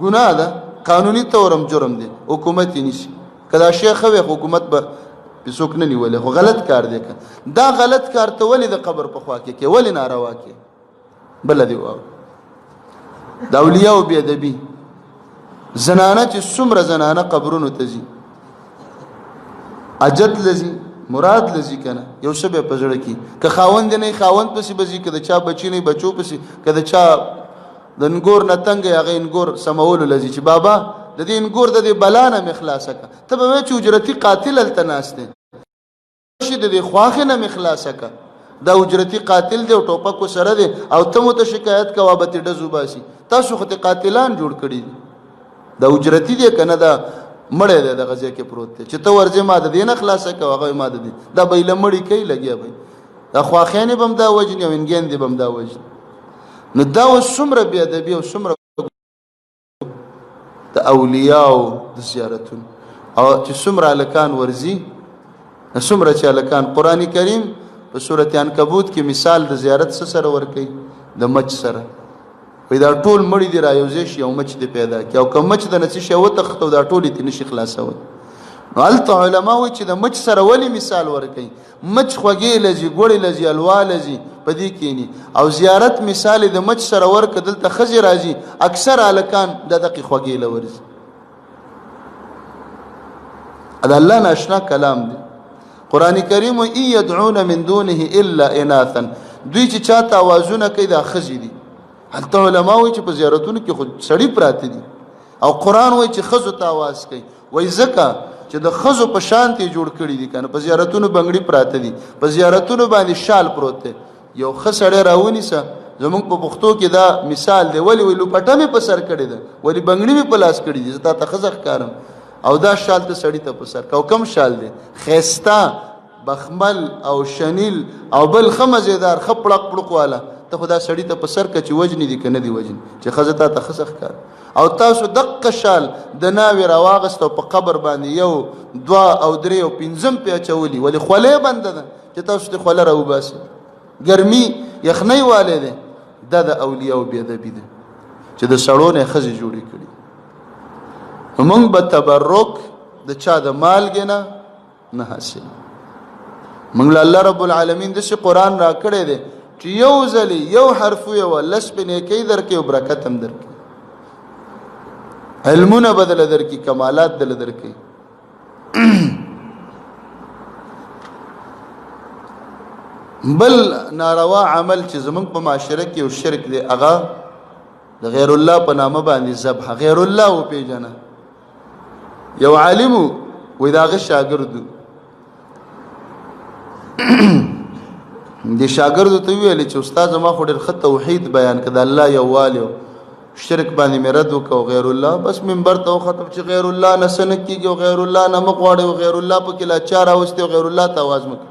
ګناه ده قانوني تورم جرم دی حکومت یې نیسي کدا شیخ وي حکومت به څوک نه نیولې خو غلط کار دی دا غلط کار ته ولې د قبر په خوا کې ولې ناروا کې بل دی واو د اولیاء او بی ادبی زنانه چې څومره زنانه قبرونو ته ځي اجت لذي مراد لذي کنه یو څه به پزړه کی که خاوند نه خاوند پسې بزي کده چا بچی نه بچو پسې کده چا د انګور نه تنگ هغه انګور سمول لذي چې بابا د دې انګور د بلا نه مخلاصه کا ته به چې اجرتی قاتل التناسته شي د دې خواخه نه مخلاصه کا دا اجرتی قاتل دی او ټوپک سره دی او ته مو ته شکایت کوه به ته دزو باسي تاسو خو ته قاتلان جوړ کړی دا اجرتی دی کنه دا مړې ده د غزه کې پروت دی چې ته ورځې ما د دینه خلاصه کوه هغه ما د دې دا بیل مړی کوي لګیا به دا خواخینه بم دا وجنی او انګین دی بم دا وجنی نو دا وسمره بیا د بیا وسمره د اولیاء د زیارتون او چې سمره لکان ورزي سمره چې لکان قرآنی کریم په سورۃ عنکبوت کې مثال د زیارت سره ورکي د مچ سره وې دا ټول مړی دی را یوځي شي او مچ دی پیدا کی او کوم مچ د نسی شي وتخته دا ټول دې نشي خلاصول نو الته علما وایي چې د مچ سره ولی مثال ورکي مچ خوږی لذي ګوړی لذي الوا لذي پدې کېنی او زیارت مثال د مچ سره ورک دلته خزي راځي اکثر الکان د دقیق خوږی لورځي الله ناشنا کلام دی قران کریم ای يدعون من دونه الا اناثا دوی چې چاته आवाजونه کوي دا خزي دي حتی علما وایي چې په زیارتونو کې خود سړی پراته دي او قران وایي چې خزو ته आवाज کوي وای زکه چې د خزو په شانتي جوړ کړی دي کنه په زیارتونو بنگړي پراته دي په زیارتونو باندې شال پروت دی یو خسړی راونی سه زمونږ په پښتو کې دا مثال دی ولی ویلو پټه می په سر کړی ده ولی بنگړي می په لاس کړی دي زتا ته خزخ کارم او دا شال ته سړی ته په سر کو کم شال دی خيستا بخمل او شنیل او بل خمزیدار خپړق پړق والا ته خدا سړی ته په سر کچ وجنی دي کنه دی وجن چې خزه ته خسخ کار او تاسو دقه شال د ناوی راواغست په قبر باندې یو دوا او درې او پنځم په چولی ولی خولې بند ده چې تاسو ته خوله راو باسي ګرمي یخنۍ والے ده د اولیاء او بیا د بده چې د سړونه خزه جوړی کړي موږ به تبرک د چا د مال ګنه نه حاصل موږ الله رب العالمین د قرآن را کړی دی چې یو ځلی یو حرف یو لس په نیکی درکې او برکت هم درکې علمونه بدل درکې کمالات دل درکې بل ناروا عمل چې زمونږ په معاشره کې او شرک دی هغه د غیر الله په نامه باندې ذبح غیر الله او پیژنه یو عالم وې داغه شاګرد دي شاګرد ته ویل چې استاد ما خو ډېر خط توحید بیان کړه الله یووالو شرک باندې مې رد وکاو غیر الله بس منبر ته ختم چې غیر الله نه سن کیږي غیر الله نه مقواړي غیر الله په کله چار اوسته غیر الله ته आवाज مک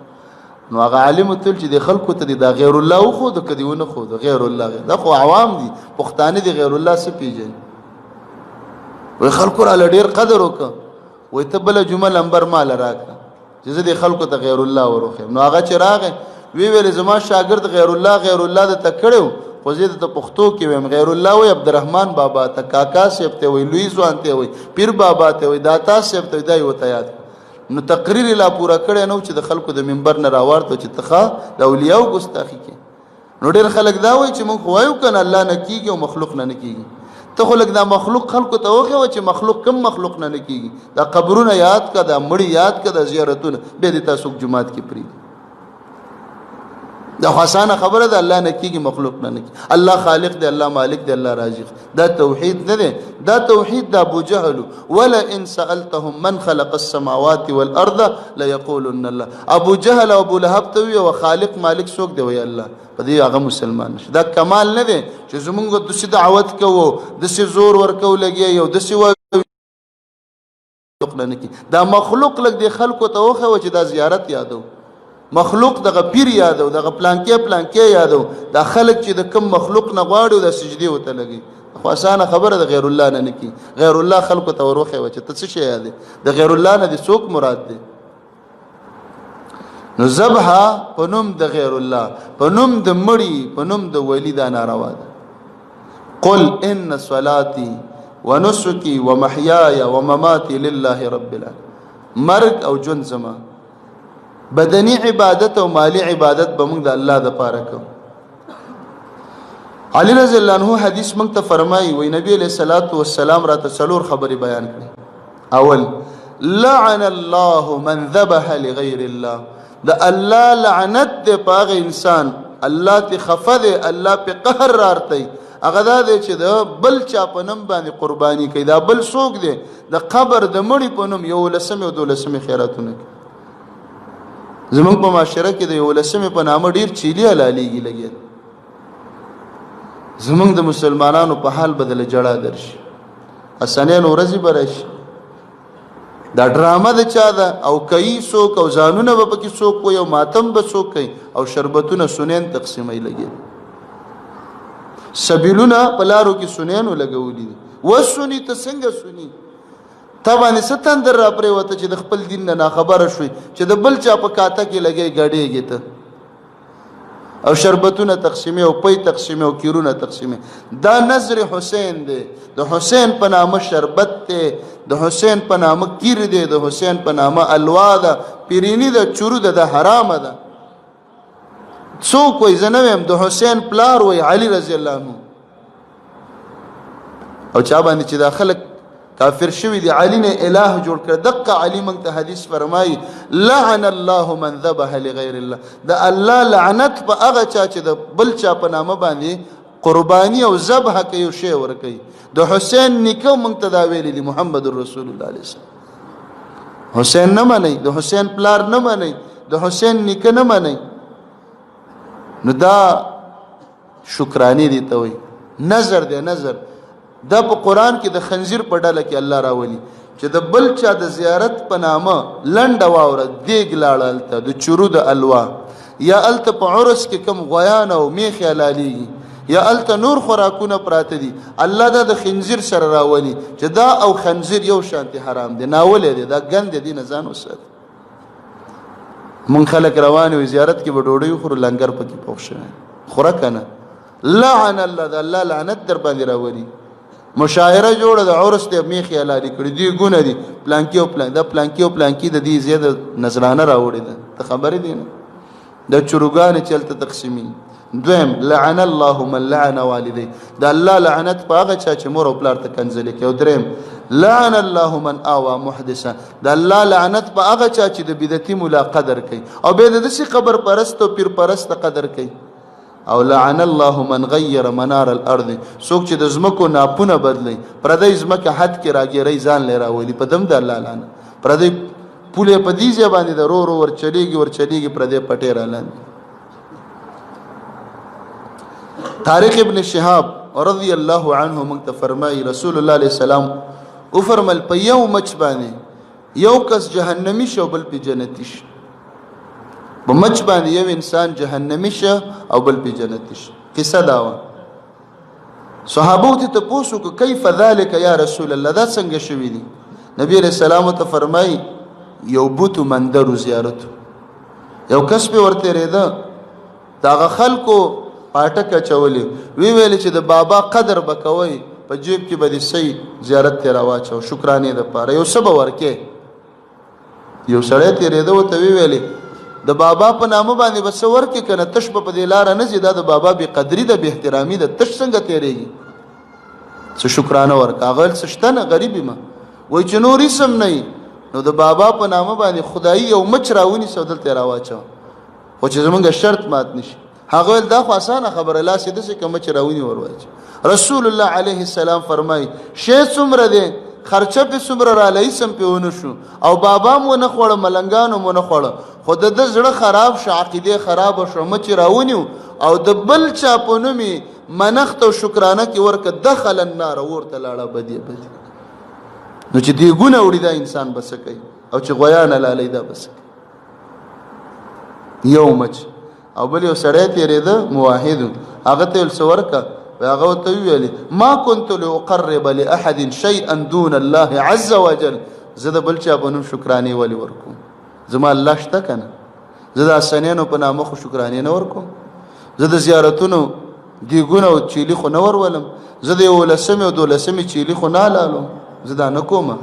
نو هغه عالم تل چې د خلکو ته دا غیر الله خو د کدیونه خو د غیر الله دا خو عوام دي پښتانه دي غیر الله څه پیژني وای خلکو را ډېر قدر وکړه وای ته بل جمله نمبر مال راکړه چې زه د خلکو ته غیر الله وروخم نو هغه چې راغی ویل زما شاګرد غیر الله د تکړو خو زه د پښتو کې ویم غیر الله وي عبدالرحمن بابا ته کاکا سیب ته وي لوی ځوان ته وي پیر بابا ته وي داتا سیب ته دی وته یاد نو تقریر لا پورا کړي نو چې د خلکو د منبر نه راوړته چې تخا د اولیاء ګستاخی کې نو ډېر خلک دا وایي چې موږ وایو کنه الله نه کیږي او مخلوق نه کیږي ته خو لګ دا مخلوق خلکو ته وخه چې مخلوق کم مخلوق نه کیږي دا قبرونه یاد کا دا مړی یاد کا دا زیارتونه به د تاسو جمعات کې پری دا حسانه خبره ده الله نه کیږي مخلوق نه کیږي الله خالق دی الله مالک دی الله رازق دا توحید نه دی دا توحید د ابو جهل ولا ان سالتهم من خلق السماوات والارض لا يقولن الله ابو جهل او ابو لهب ته وی او خالق مالک څوک دی وی الله په دې هغه مسلمان شي دا کمال نه دی چې زمونږ د څه دعوت کوو د څه زور ورکو لګي یو د څه مخلوق نه کی دا مخلوق لګ دی خلکو ته وخه چې دا زیارت یادو مخلوق دغه پیر یادو دغه پلانکې یادو دا خلک چې د کم مخلوق نه غواړي د سجدي وته لګي خو اسانه خبره د غیر الله نه کی غیر الله خلکو ته وروخه و چې ته څه شي یاد د غیر الله نه د څوک مراد دی نو ذبح پنوم د غیر الله پنوم د مړی پنوم د ولی دا ناروا ده قل ان صلاتي ونسكي ومحياي ومماتي لله رب العالمين. مرګ او ژوند زما، بدني عبادت او مالی عبادت به موږ د الله د پاره کوو. علی رضی الله عنه حدیث موږ ته فرمایي، وی نبی علیہ الصلوۃ والسلام را ته څلور خبرې بیان کړې. اول، لعن الله من ذبح لغیر الله، د الله لعنت دې پاغه انسان الله ته خفه دې الله په قهر رارتي هغه دا دی چې د بل چا په نوم باندې قرباني کوي. دا بل څوک دی د قبر د مړي په نوم 11 او 12 خیراتونه کوي. زمونږ په معاشره کې د 11 په نامه ډیر چيلي حلاليږي لګي. زمونږ د مسلمانانو په حال بدله جړه درشي، اسانه ورځي برشي. دا ډرامه د چا ده او کوي څوک او ځانونه به پکې څوک کوي او ماتم به څوک کوي او شربتونه سنن تقسیمای لګي. سبیلونه پلارو کې سننو لګولې دي. وسونی ته څنګه سنی تابانه ستندر را پرې وته چې د خپل دین نه خبره شوي چې د بل چا په کاته کې لګي غړېږي ته او شربتونه تقسیمه او پي تقسیمه او کیرونه تقسیمه. دا نظر حسین دی، د حسین په نامه شربت دی، د حسین په نامه کیر دی، د حسین په نامه الوا ده، پیرینی ده، چورو ده، حرام ده. څوک وای زنویم د حسین پلار وای علی رضی الله عنه او چا باندې چې دا خلک کافر شوی دی علی نه الہ جوړ کړ. دقه علی موږ ته حدیث فرمایي، لعن الله من ذبح لغیر الله، د الله لعنت په هغه چا چې د بل چا په نامه باندې قربانی او ذبح کوي او شی ور کوي. د حسین نیکه موږ ته دا ویلي دی محمد رسول الله علیه وسلم. حسین نه منئ، د حسین پلار نه منئ، د حسین نیکه نه منئ. نو دا شکرانی دی ته وي. نظر دی، نظر دا په قران کې د خنزیر په ډله کې الله راولي چې د بل چا د زیارت په نامه لنډه واوره دیګ لاړل ته د چورو د الوا یا الته په عرس کې کم غیان او میخ حلالي یا الته نور خوراکونه پراته دي. الله دا د خنزیر سره راولي چې دا او خنزیر یو شانتي حرام دي، ناولې دي، دا ګند دي، نه ځان وسات. مون خلک روان وي زیارت کې به ډوډۍ خور لنګر پکې پوښ شوی خوره کنه. لعن الله، دا الله لعنت در باندې راولي. مشاعره جوړه د عرس د میخي حلالي کړی دی، ګونه دي پلانکی او پلان دا پلانکی او پلانکی د دې زیاده نظرانه راوړي ده. ته خبرې دي نه د چروګان چلته تقسیمي. دویم، لعن الله من لعن والدي، د الله لعنت په هغه چا چې مور او پلار ته کنځلې کوي. او دریم، لعن الله من آوا محدثا، د الله لعنت په هغه چا چې د بدعتي مولا قدر کوي او به د دې قبر پرست او پیر پرست قدر کوي. او لعن الله من غیر منار الارض، څوک چې د زمکو ناپونه بدلی پردی زمکه حد کې راګیری ځان لرا ولی په دم د الله لعنه پردی پوله په دې ځای باندې د رو رو ور چلیږي پردی پټه را لاندې. طارق ابن شهاب رضی الله عنه موږ ته فرمایي رسول الله علیه السلام او فرمل په یو مچ باندې یو کس جهنمی شو بل په جنتی شي. په مچ باندې یو انسان جهنمی شه او بل په جنتی شه. قصه دا و. صحابه ته پوښتنه کو کیف ذلک یا رسول الله، دا څنګه شوی دی؟ نبی رسول الله ته فرمای یو بوت مندر زیارت، یو کس په ورته ریدا دا خلکو پاټک چولې وی ویل چې د بابا قدر بکوي په جیب کې به دې صحیح زیارت ته راواچو شکرانه ده پاره یو سبا ورکه. یو سړی ته ریدا وته وی ویلې د بابا په نامه باندې بس ورکه کنه تش په دې لار نه زیاده د بابا به قدرې د به احترامي د تش څنګه تیریږي څه شکرانه ورکا غل سشتنه غریبی ما وای چې نور اسم نه نو د بابا په نامه باندې خدای یو مچ راونی سودل ته راواچو خو چې زمونږ شرط مات نشي. هغه دا خو اسانه خبره لا سیده سي کوم چې راونی ورواچ. رسول الله علیه السلام فرمای شی څومره ده خرچه په څومره را لایسم په ونه شو او بابا مو نه خوړ ملنګانو مو نه خوړ خود د زړه خراب شو عقیده خراب شو مچ راونی او د بل چا په نومي منښت او شکرانه کې ورکه دخل النار ورته لاړه بدی نو چې دی ګونه وړي دا انسان بس کوي او چې غیان لاله دا بس یو مچ او بل یو سړی تیرېده موحد هغه ته ورکه هغه ته ویلي ما كنت لاقرب لاحد شيئا دون الله عز وجل، زه د بل چا بنوم شکرانه ولی ورکوم زما الله شته کنه، زه د اسنینو په نامه خو شکرانه نه ورکوم، زه د زیارتونو دیګونه او چیلی خو نه ورولم زه د 11 او 12 چیلی خو نه لالم زه دا نه کوم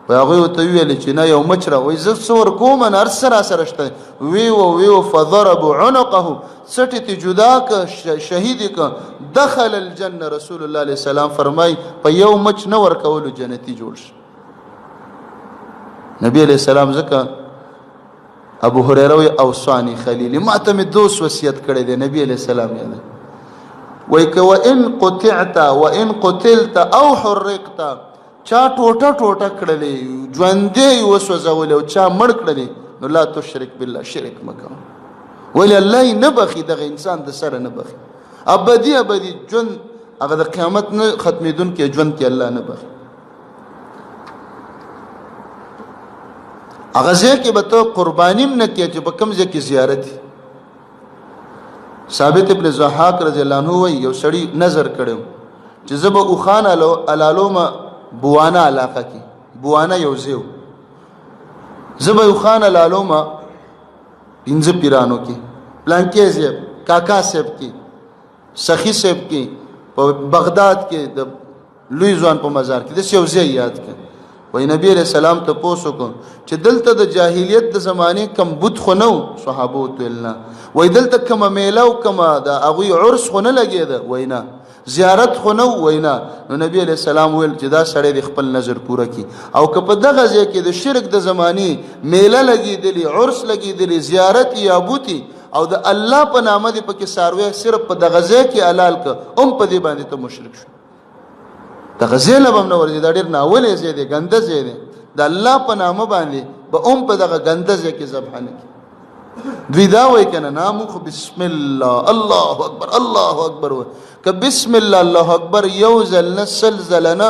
په هغه ته ویل چې نه یو مچ را وای زه څور کوم نه سره سره شته وی فضرب عنقه سټی جدا ک شهید ک دخل الجنه رسول الله علیه السلام فرمای په یو مچ نه ور کول جنتی جوړ شي نبی علیہ السلام زکه ابو هريره وی اوصانی خلیلی ما ته می دوست وصیت کړی دی نبی علیہ السلام یې وای ک وان قطعت وان قتلت او حرقت چا ټوټه ټوټه کړلې ژوندې وسوځول او چا مړ کړلې نو لا تشرک بالله شرک مکه ولی الله نه بخي دغه انسان د سره نه بخي ابدي ژوند هغه د قیامت نه ختمېدون کې ژوند کې الله نه بخي هغه ځکه به ته قربانیم نه کې چې په کوم ځای کې زیارت ثابت ابن ضحاک رضی الله عنه وی یو سړی نظر کړو چې زب او خان علالوما بوانا علاقه کې بوانا یو زیو زب او خان علالوما پنځه پیرانو کې پلانکې زیب کاکا سیب کې سخی سیب کې په بغداد کې د لوی ځوان په مزار کې د یو ځای یاد کړ وای نبی علیہ السلام ته پوسو کو چې دلته د جاهلیت د زمانه کم بت خو نو صحابو تلنا وای دلته کم میله او کم د اغوی عرس خو نه لګیده وینا زیارت خو نو وینا نو نبی علیہ السلام ویل چې دا سړی د خپل نظر پوره کی او که په دغه ځای کې د شرک د زمانه میله لګیدلی عرس لګیدلی زیارت یا بوتي او د الله په نامه دی پکې ساروي صرف په دغه ځای کې حلال ک په دې باندې ته مشرک شو د غزل هم نو ورځي دا ډیر ناولې زی دی ګنده زی دی د الله په نامه باندې به په دغه ګنده زی کې ذبح نه کی دوی دا وای کنه نامو خو بسم الله الله اکبر ک بسم الله الله اکبر یو زلنا سلزلنا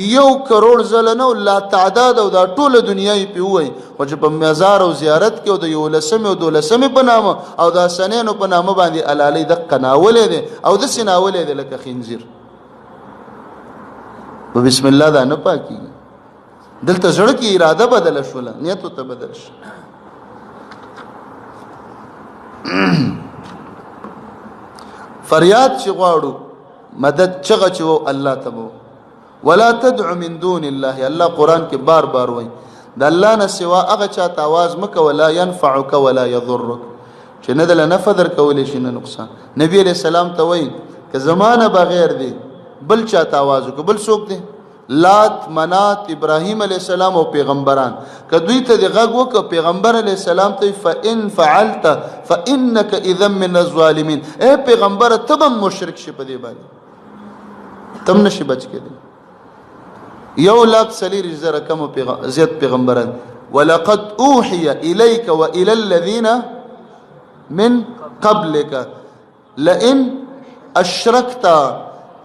1 کروڑ زلنا لا تعداد او دا ټوله دنیا په وای او چې په مزار او زیارت کې او د یو لسمه او دولسمه په نامه او دا سنینو په نامه باندې علالي د قناولې دي او د سناولې دي لکه خنزیر بسم الله دا نه پاکي دلته زړه کې اراده بدل شوله نیت ته بدل شي فریاد چې غواړو مدد چغه چې الله تبو ولا تدع من دون الله الله قران کې بار بار وایي د الله نه سوا هغه چاته आवाज مکه ولا ينفعك ولا يضرك چې نه دل نه فدر کولې شي نه نقصان نبی عليه السلام ته وایي که زمانه بغیر دی بل چاته आवाज وک بل څوک دی لات منات ابراهيم عليه السلام او پیغمبران کدوې ته د غږ وک پیغمبر عليه السلام ته فان فعلت فانك اذا من الظالمين اے پیغمبر تبم مشرک شي په دې باندې تم نشي بچ کېدل یو لاک سلیر زره کم زیات پیغمبران ولقد اوحي اليك والى الذين من قبلك لئن اشركت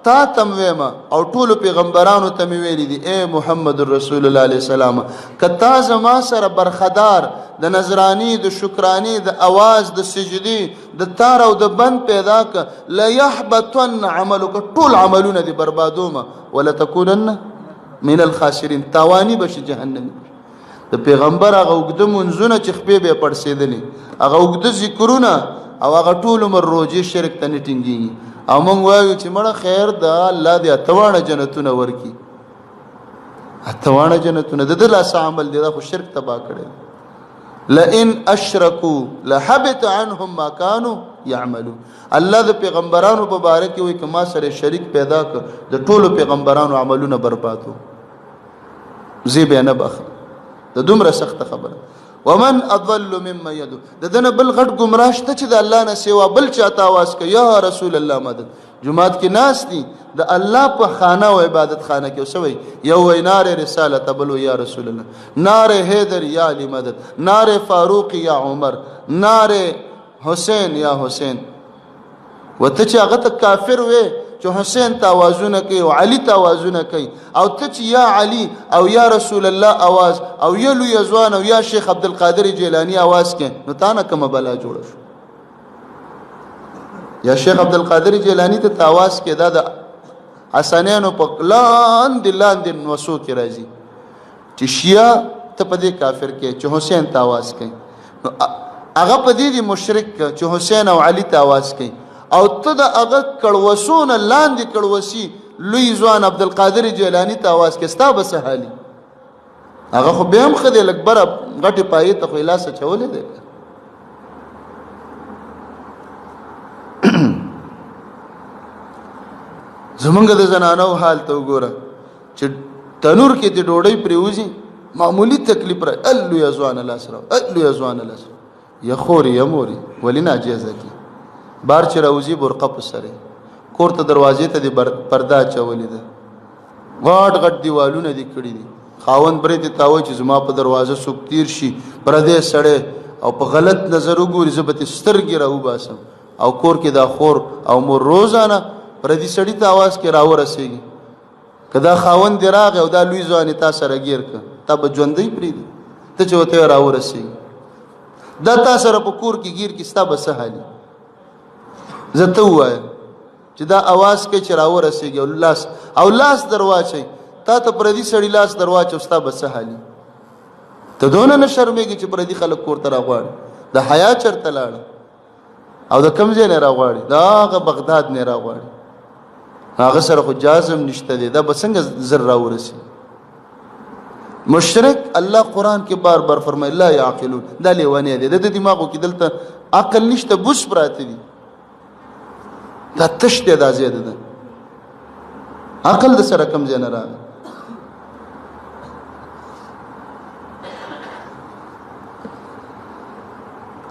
تا تم ویما او ټول پیغمبرانو تم ویلی دي اے محمد رسول الله علیه السلام کتا زما سره برخدار د نظرانی د شکرانی د आवाज د سجدي د تار او د بند پیدا ک لا يحبطن عملك ټول عملونه دي بربادوما ولا تكونن من الخاسرين تاوانی بشي جهنم د پیغمبر هغه وګد منځونه چې خپې به پړسېدلې هغه وګد ذکرونه او هغه ټول مر روزي شرک ته نټینګي او مونږ وایو چې مړه خیر دا الله دې اتوانه جنتونه ورکی اتوانه جنتونه د دې عمل دې دا خو شرک تبا کړي لئن اشركوا لحبط عنهم ما كانوا يعملون الله د پیغمبرانو په باره کې وایي کما سره شریک پیدا کړ د ټولو پیغمبرانو عملونه بربادو زی به نه بخ د دومره سخت خبره ومن اضل مما يدعو دنه بل غټ گمراه شته چې د الله نه سیوا بل چاته आवाज کوي یا رسول الله مدد جمعات کې ناس دي د الله په خانه او عبادت خانه کې وسوي یو وینار رسالت بل یا رسول الله نار حیدر یا علی مدد نار فاروق یا عمر نار حسین یا حسین وته چې هغه ته کافر وې چې حسین توازن کوي او علی توازن کوي او ته چې یا علی او یا رسول الله आवाज او یا لو یزوان او یا شیخ عبد القادر جیلانی आवाज کوي نو تا نه کوم بلا جوړ شو یا شیخ عبد القادر جیلانی ته आवाज کې دا د حسنینو په لاندې نوسو کې راځي چې شیعه ته په دې کافر کې چې حسین ته आवाज کوي هغه په دې مشرک چې حسین او علی ته आवाज کوي او ته د هغه کړوسونه لاندې کړوسي لوی ځوان عبدالقادر جیلانی ته اواز کې ستا به څه حالي هغه خو بیا هم ښه دی لږ بره غټې پایې ته خو یې لاس اچولی دی زمونږ د زنانو حال ته وګوره چې تنور کې د ډوډۍ پرېوځي معمولی تکلیف را الو یا ځوانه لاس راو الو یا ځوانه لاس یا خوري یا موري ولې ناجیزه کې بار چې راوځي برقه په سره کور ته دروازې ته د پرده اچولې ده غټ غټ دیوالونه دي کړي دي خاوند برې ته تاوي چې زما په دروازه څوک تیر شي پردې سړی او په غلط نظر وګوري زه به تې سترګې راوباسم او کور کې دا خور او مور روزانه پردي سړي ته اواز کې راورسېږي که دا خاوند دې راغی او دا لوی ځوان تا سره ګیر که تا به ژوندی پرېږدي ته چې ورته راورسېږي دا تا سره په کور کې ګیر کې ستا به څه حالي زه ته ووایم چې دا اواز کوي چې راورسېږي او لاس درواچئ تا ته پردي سړي لاس درواچو ستا به څه حالي ته دونه نه شرمېږي چې پردي خلک کور ته راغواړي د حیا چرته لاړه او د کوم ځای نه راغواړي د هغه بغداد نه راغواړي هغه سره خو جازم نشته دی دا به څنګه زر راورسي مشرک الله قرآن کې بار بار فرمایي لا یعقلون دا لیونی دی د دماغو کې دلته عقل نشته بوس پراته دي دا تش دی دا ځای ده عقل د سره کوم ځای نه راغی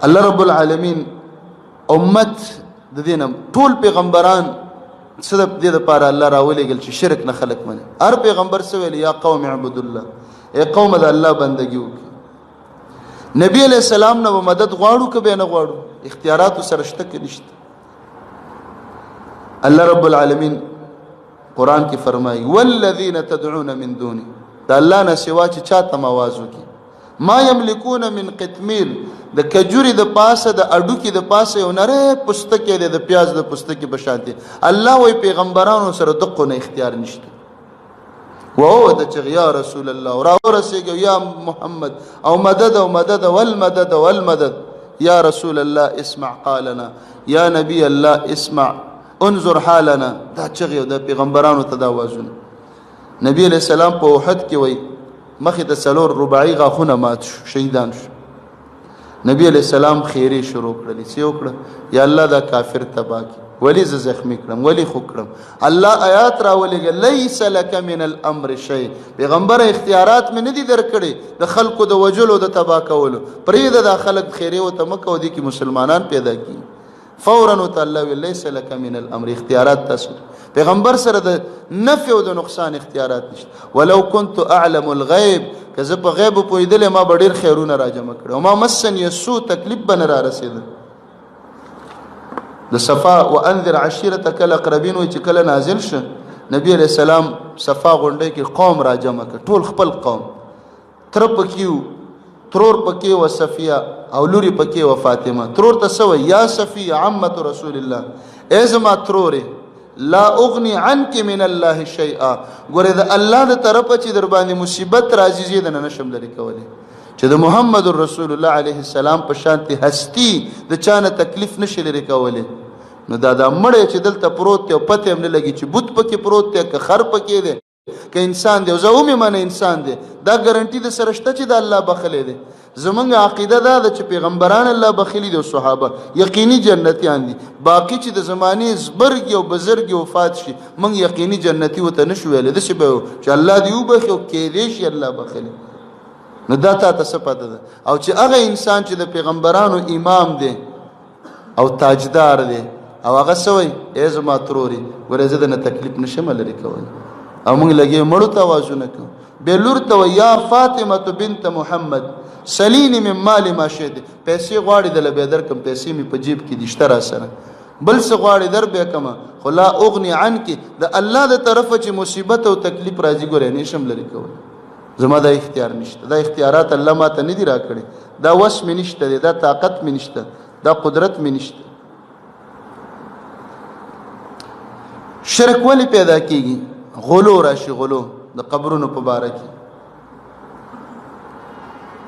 الله رب العالمین امت د دینه ټول پیغمبران صدق دې لپاره الله راولېږل چې شرک نه خلق مني هر پیغمبر څه ویل یا قوم اعبد الله اے قوم د الله بندګي وکړي نبی علیہ السلام نه مدد غواړو که به نه غواړو اختیارات سره شته کې نشته الله رب العالمین قرآن کې فرمایي والذین تدعون من دونه دا الله نه سوا چې چاته आवाज وکړي ما یملکون من قطمیر د کجوري د پاسه د اډوکی د پاسه یو نری پستکی دی د پیاز د پستکی بشانتی الله وی پیغمبرانو سره دغه نه اختیار نشته وهو د چغ یا رسول الله را ورسېږي یا محمد او مدد او مدد والمدد والمدد یا رسول الله اسمع قالنا یا نبی الله اسمع انظر حالنا دا چغ یو د پیغمبرانو ته دا وازونه نبی علیہ السلام په احد کې وی مخې د څلور رباعي غاښونه مات شو شهیدان شو نبی علیہ السلام خیری شروع کړلی څه وکړه یا الله دا کافر تبا کړي ولی ز زخمی کړم ولی خو کړم الله آیات راولېږه لیس لک من الامر شیء پیغمبر اختیارات مې نه دي درکړي د خلکو د وجلو د تبا کولو پرېږده دا خلک خیری ورته مه کوه دي کې مسلمانان پیدا کړي فورا وتعالى ليس لك من الامر اختیارات تاسو پیغمبر سره د نفع او د نقصان اختیارات نشته ولو كنت اعلم الغيب کزه په غیب پویدل ما ډیر خیرونه راجمع کړو ما مسن یسو تکلیف بن را رسید د صفا وانذر عشيرتك الاقربين چې کله نازل شه نبی علیہ السلام صفا غونډه کې قوم راجمع کړ ټول خپل قوم تر پکیو ترور پکې و صفیه او لوري پکې و فاطمه ترور ته سو یا صفیه عمه رسول الله ازما تروري لا اغني عنك من الله شيئا ګوره د الله د طرف چې در باندې مصیبت راځي زید نه نشم لري کولای چې د محمد رسول الله عليه السلام په شانتي هستی د چانه تکلیف نشي لري کولای نو دا مړ چې دلته پروت ته پته هم نه لګي چې بوت پکې پروت ته که خر پکې ده که انسان دی زه هم من انسان دی دا ګارانټي د سرشته چې د الله بخلې دی زمونږ عقیده دا ده چې پیغمبران الله بخلی دي او صحابه یقیني جنتیان دي باقی چې د زمانه زبرګ او بزرګ وفات شي مونږ یقیني جنتی وته نشو ویل د څه به چې الله دی وبخي او کې دې شي الله بخلی نو دا تاسو پته ده او چې هغه انسان چې د پیغمبرانو امام دی او تاجدار دی او هغه سوی ازما تروري ورزه د تکلیف نشم لري کول او موږ لګي مړو ته وازونه کو بلور ته یا فاطمه بنت محمد سلینی من مال ما شید پیسې غواړي د لبیدر کم پیسې می په جیب کې دشته را سره بل څه غواړي در به کما خلا اغنی عنك د الله د طرفه چې مصیبت او تکلیف راځي ګورې نشم لري کول زما دا اختیار نشته دا اختیارات الله ما ته نه دی را کړی دا وس مې نشته دا طاقت مې نشته دا قدرت مې نشته شرک ولی پیدا کیږي غلو راشي غلو د قبرونو په باره کې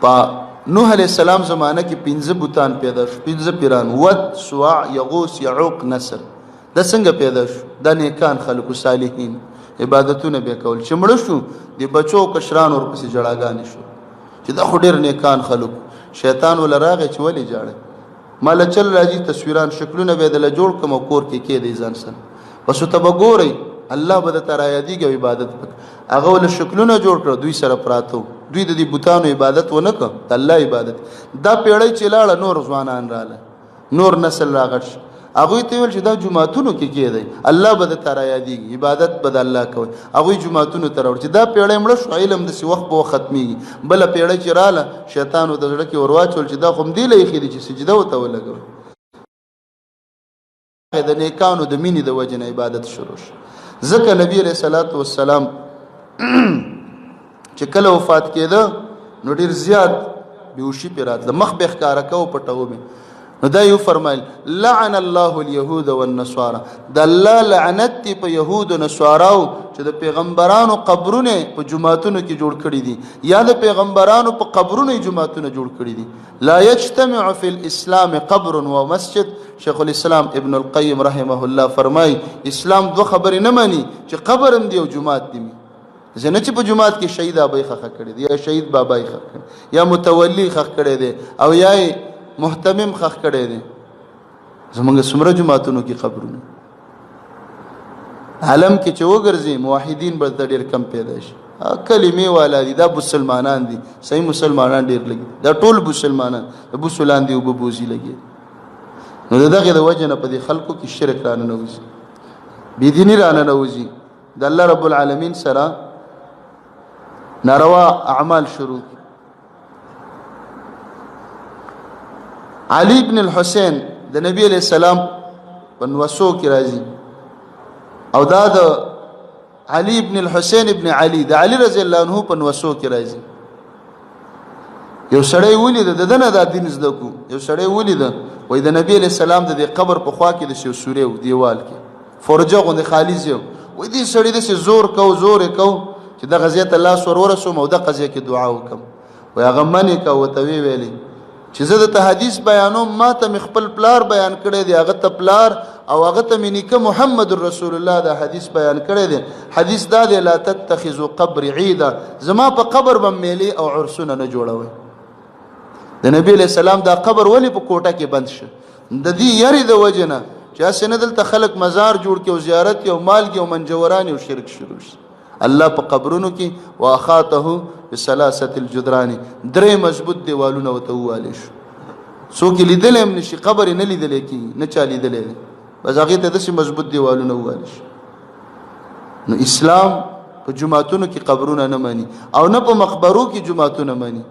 په نوح علیہ السلام زمانہ کې 15 بوتان پیدا شو، 15 پیران، ود، سواع، یغوث، یعوق، نصر. دا څنګه پیدا شو؟ دا نیکان خلکو صالحین عبادتونه به کول. چې مړ شو د بچو کشران ورپسې جړاګانې شو چې دا خو ډېر نیکان خلکو. شیطان ول راغی چې ولې جاړه، مال چل راځي تصویران شکلونه به دل جوړ کوم کور کې کې دی ځان سره پس ته بګوري الله به تر یادېږي عبادت وکړه. هغه ول شکلونه جوړ کړ، دوی سره پراتو، دوی د دې بوتانو عبادت ونه کړ، د الله عبادت. دا پیړۍ چې لاړه نور ځوانان رااله، نور نسل راغټ. هغه ته ویل چې دا جمعهتونو کې کېدی الله به تر یادېږي عبادت به د الله کوي. هغه جمعهتونو تر ور چې دا پیړۍ مړ شو، علم د سی وخت په ختميږي. بل پیړۍ چې رااله شیطان د زړه کې ورواچول چې دا خو دې لې خېدي چې سجده وته ولګو. د نیکانو د مینې د وجنه عبادت شروع شو. ځکه نبی علیہ الصلوۃ والسلام چې کله وفات کېده نو ډیر زیات بیوشي پیرات مخ به ښکارا کو پټو می. نو دا یو فرمایل لعن الله اليهود والنصارى، د الله لعنت په يهود او نصاراو چې د پیغمبرانو قبرونه په جمعاتونو کې جوړ کړي دي یا د پیغمبرانو په قبرونو جمعاتونه جوړ کړي دي. لا يجتمع في الاسلام قبر ومسجد. شیخ الاسلام ابن القیم رحمه الله فرمای اسلام دو خبرې نه مانی چې قبر هم دی او جمعات دی. زنه چې په جمعات کې شهید ابي خخ کړي دي یا شهید بابا یې خخ کړي یا متولی خخ کړي دي او یا محتمم خخ کړي دي. زمونږ سمره جمعاتونو کې قبرونه عالم کې چې وګرځي موحدین به ډېر کم پیدا شي. کلمې والا دي دا مسلمانان دي، صحیح مسلمانان ډېر لګي، دا ټول مسلمانان د بوسلان دي او بوزي لګي. نو دغه د وجه نه په دې خلکو کې شرک رانه نوځي، بيدینی رانه نوځي، د الله رب العالمین سره ناروا اعمال شروع. علي ابن الحسين د نبی علیہ السلام په نوسو کې راځي او دا د علي ابن الحسين ابن علي د علي رضی الله عنه په نوسو کې راځي. یو سړی ولید د دنه د دین زده کو، یو سړی ولید وای د نبی علیہ السلام د قبر په خوا کې د شو سورې او دیوال کې فرجه غوند خالص یو وای دې سړی د زور کو چې د غزیت الله سور ورسوم او د قضیه کې دعا وکم. وای هغه منی کو وتوی ویلی چې زه د حدیث بیانوم، ما ته خپل پلار بیان کړی دی، هغه ته پلار او هغه ته منیکه محمد رسول الله دا حدیث بیان کړی دی. حدیث دا دی لا تتخذوا قبر عیدا، زما په قبر باندې میلی او عرسونه نه جوړوي. د نبی علیہ السلام دا قبر ولی په کوټه کې بند شه د دې یری د وجنه چې اسنه دلته خلک مزار جوړ کې او زیارت او مالګي او منجوران او شرک شروع شي. الله په قبرونو کې واخاته بثلاثه الجدران درې مضبوط دیوالونه وته والی شو. څوک لیدل هم نشي، قبر نه لیدل کی نه چا لیدل، بس هغه ته د مضبوط دیوالونه والی شو. نو اسلام په جمعاتونو کې قبرونه نه مانی او نه په مقبرو کې جمعاتونه مانی.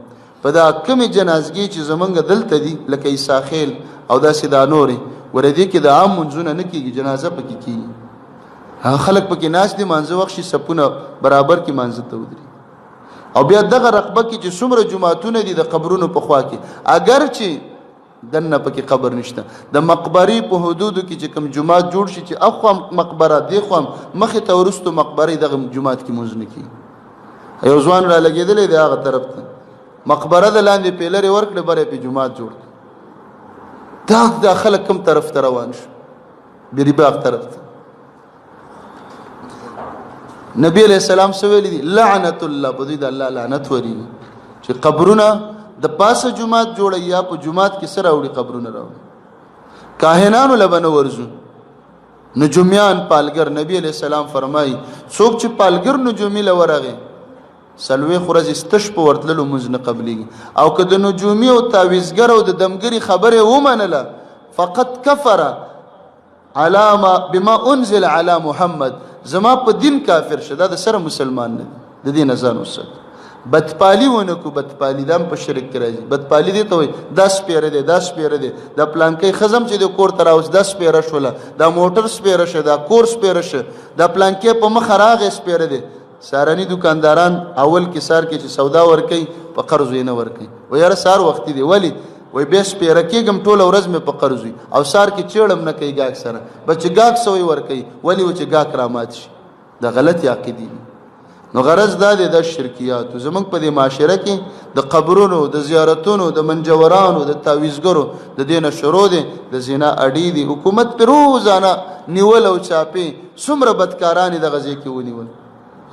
په دا کمی جنازګي چې زمونږ دلته دي لکه عیساخیل او داسې دا نورې وردی کې د عام منځونه نه کیږي، جنازه پکې کیږي. خلک پکې ناس دي مانځه وخت شي سپونه برابر کې مانځه ته ودري او بیا دغه رقبه کې چې څومره جمعاتونه دي د قبرونو په خوا کې اگر چې دنه پکې قبر نشته، د مقبري په حدودو کې چې کوم جمعات جوړ شي چې اخو مقبره دی خو مخه ته ورستو مقبره دغه جمعات کې مونږ نه کی. یو ځوان را لګیدل دی هغه طرف ته مقبره د لاندې پیلر ورکړه بره په جمعات جوړ دا خلک کوم طرف ته روان شو؟ بیری باغ طرف ته. نبی علیہ السلام سویلی دی لعنت الله په دې د الله لعنت وری چې قبرونه د پاسه جمعات جوړ یا په جمعات کې سره وړي قبرونه راوړي. کاهنانو لبن ورزو نجومیان پالګر نبی علیہ السلام فرمای څوک چې پالګر نجومی لورغه سلوي خورز استش په ورتللو مزنه قبليږي او که د نجومی او تعویزګر او د دمګری خبره ومنله فقط کفر علامه بما انزل على محمد، زما په دین کافر شدا د سره مسلمان نه د دین ازان وسد. بدپالی ونه کو بدپالی دم په شرک کې راځي. بدپالی دی ته وي 10 پیره دی 10 پیره دی د پلانکې خزم چې د کور تر اوس 10 پیره شوله د موټر سپیره شه د کور سپیره شه د پلانکې په مخ راغې سپیره دی. سارنی دکانداران اول کې سار کې چې سودا ورکي په قرض نه ورکي و یاره سار وخت دی ولی وای بیس پیره کېګم ټوله ورځ مې په قرض وي او سار کې چېړم نه کوي ګاک سره بچ ګاک سوې ورکي ولی و چې ګاک رامات شي د غلط عقیدې. نو غرض دا دی د شرکیاتو زمونږ په دې معاشره کې د قبرونو د زیارتونو د منجورانو د تعویزګرو د دې نه شروع دی د زنا اډې دي حکومت په روزانه نیول او چاپې څومره بدکاران د غزې کې ونیول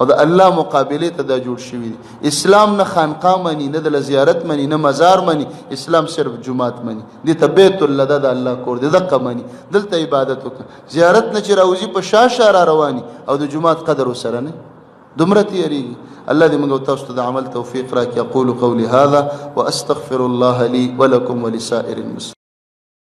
او د الله مقابله ته دا جوړ شوی دی اسلام نه خانقاه مني نه د زیارت مني نه مزار مني اسلام صرف جمعات مني دي ته بیت الله د الله کور دی دغه مني دلته عبادت وکړه زیارت نه چې راوځي په شاشه را رواني او د جمعات قدر وسره نه دمره تیریږي الله دې موږ تاسو ته د عمل توفیق راکړي اقول قولي هذا واستغفر الله لي ولكم ولسائر المسلمين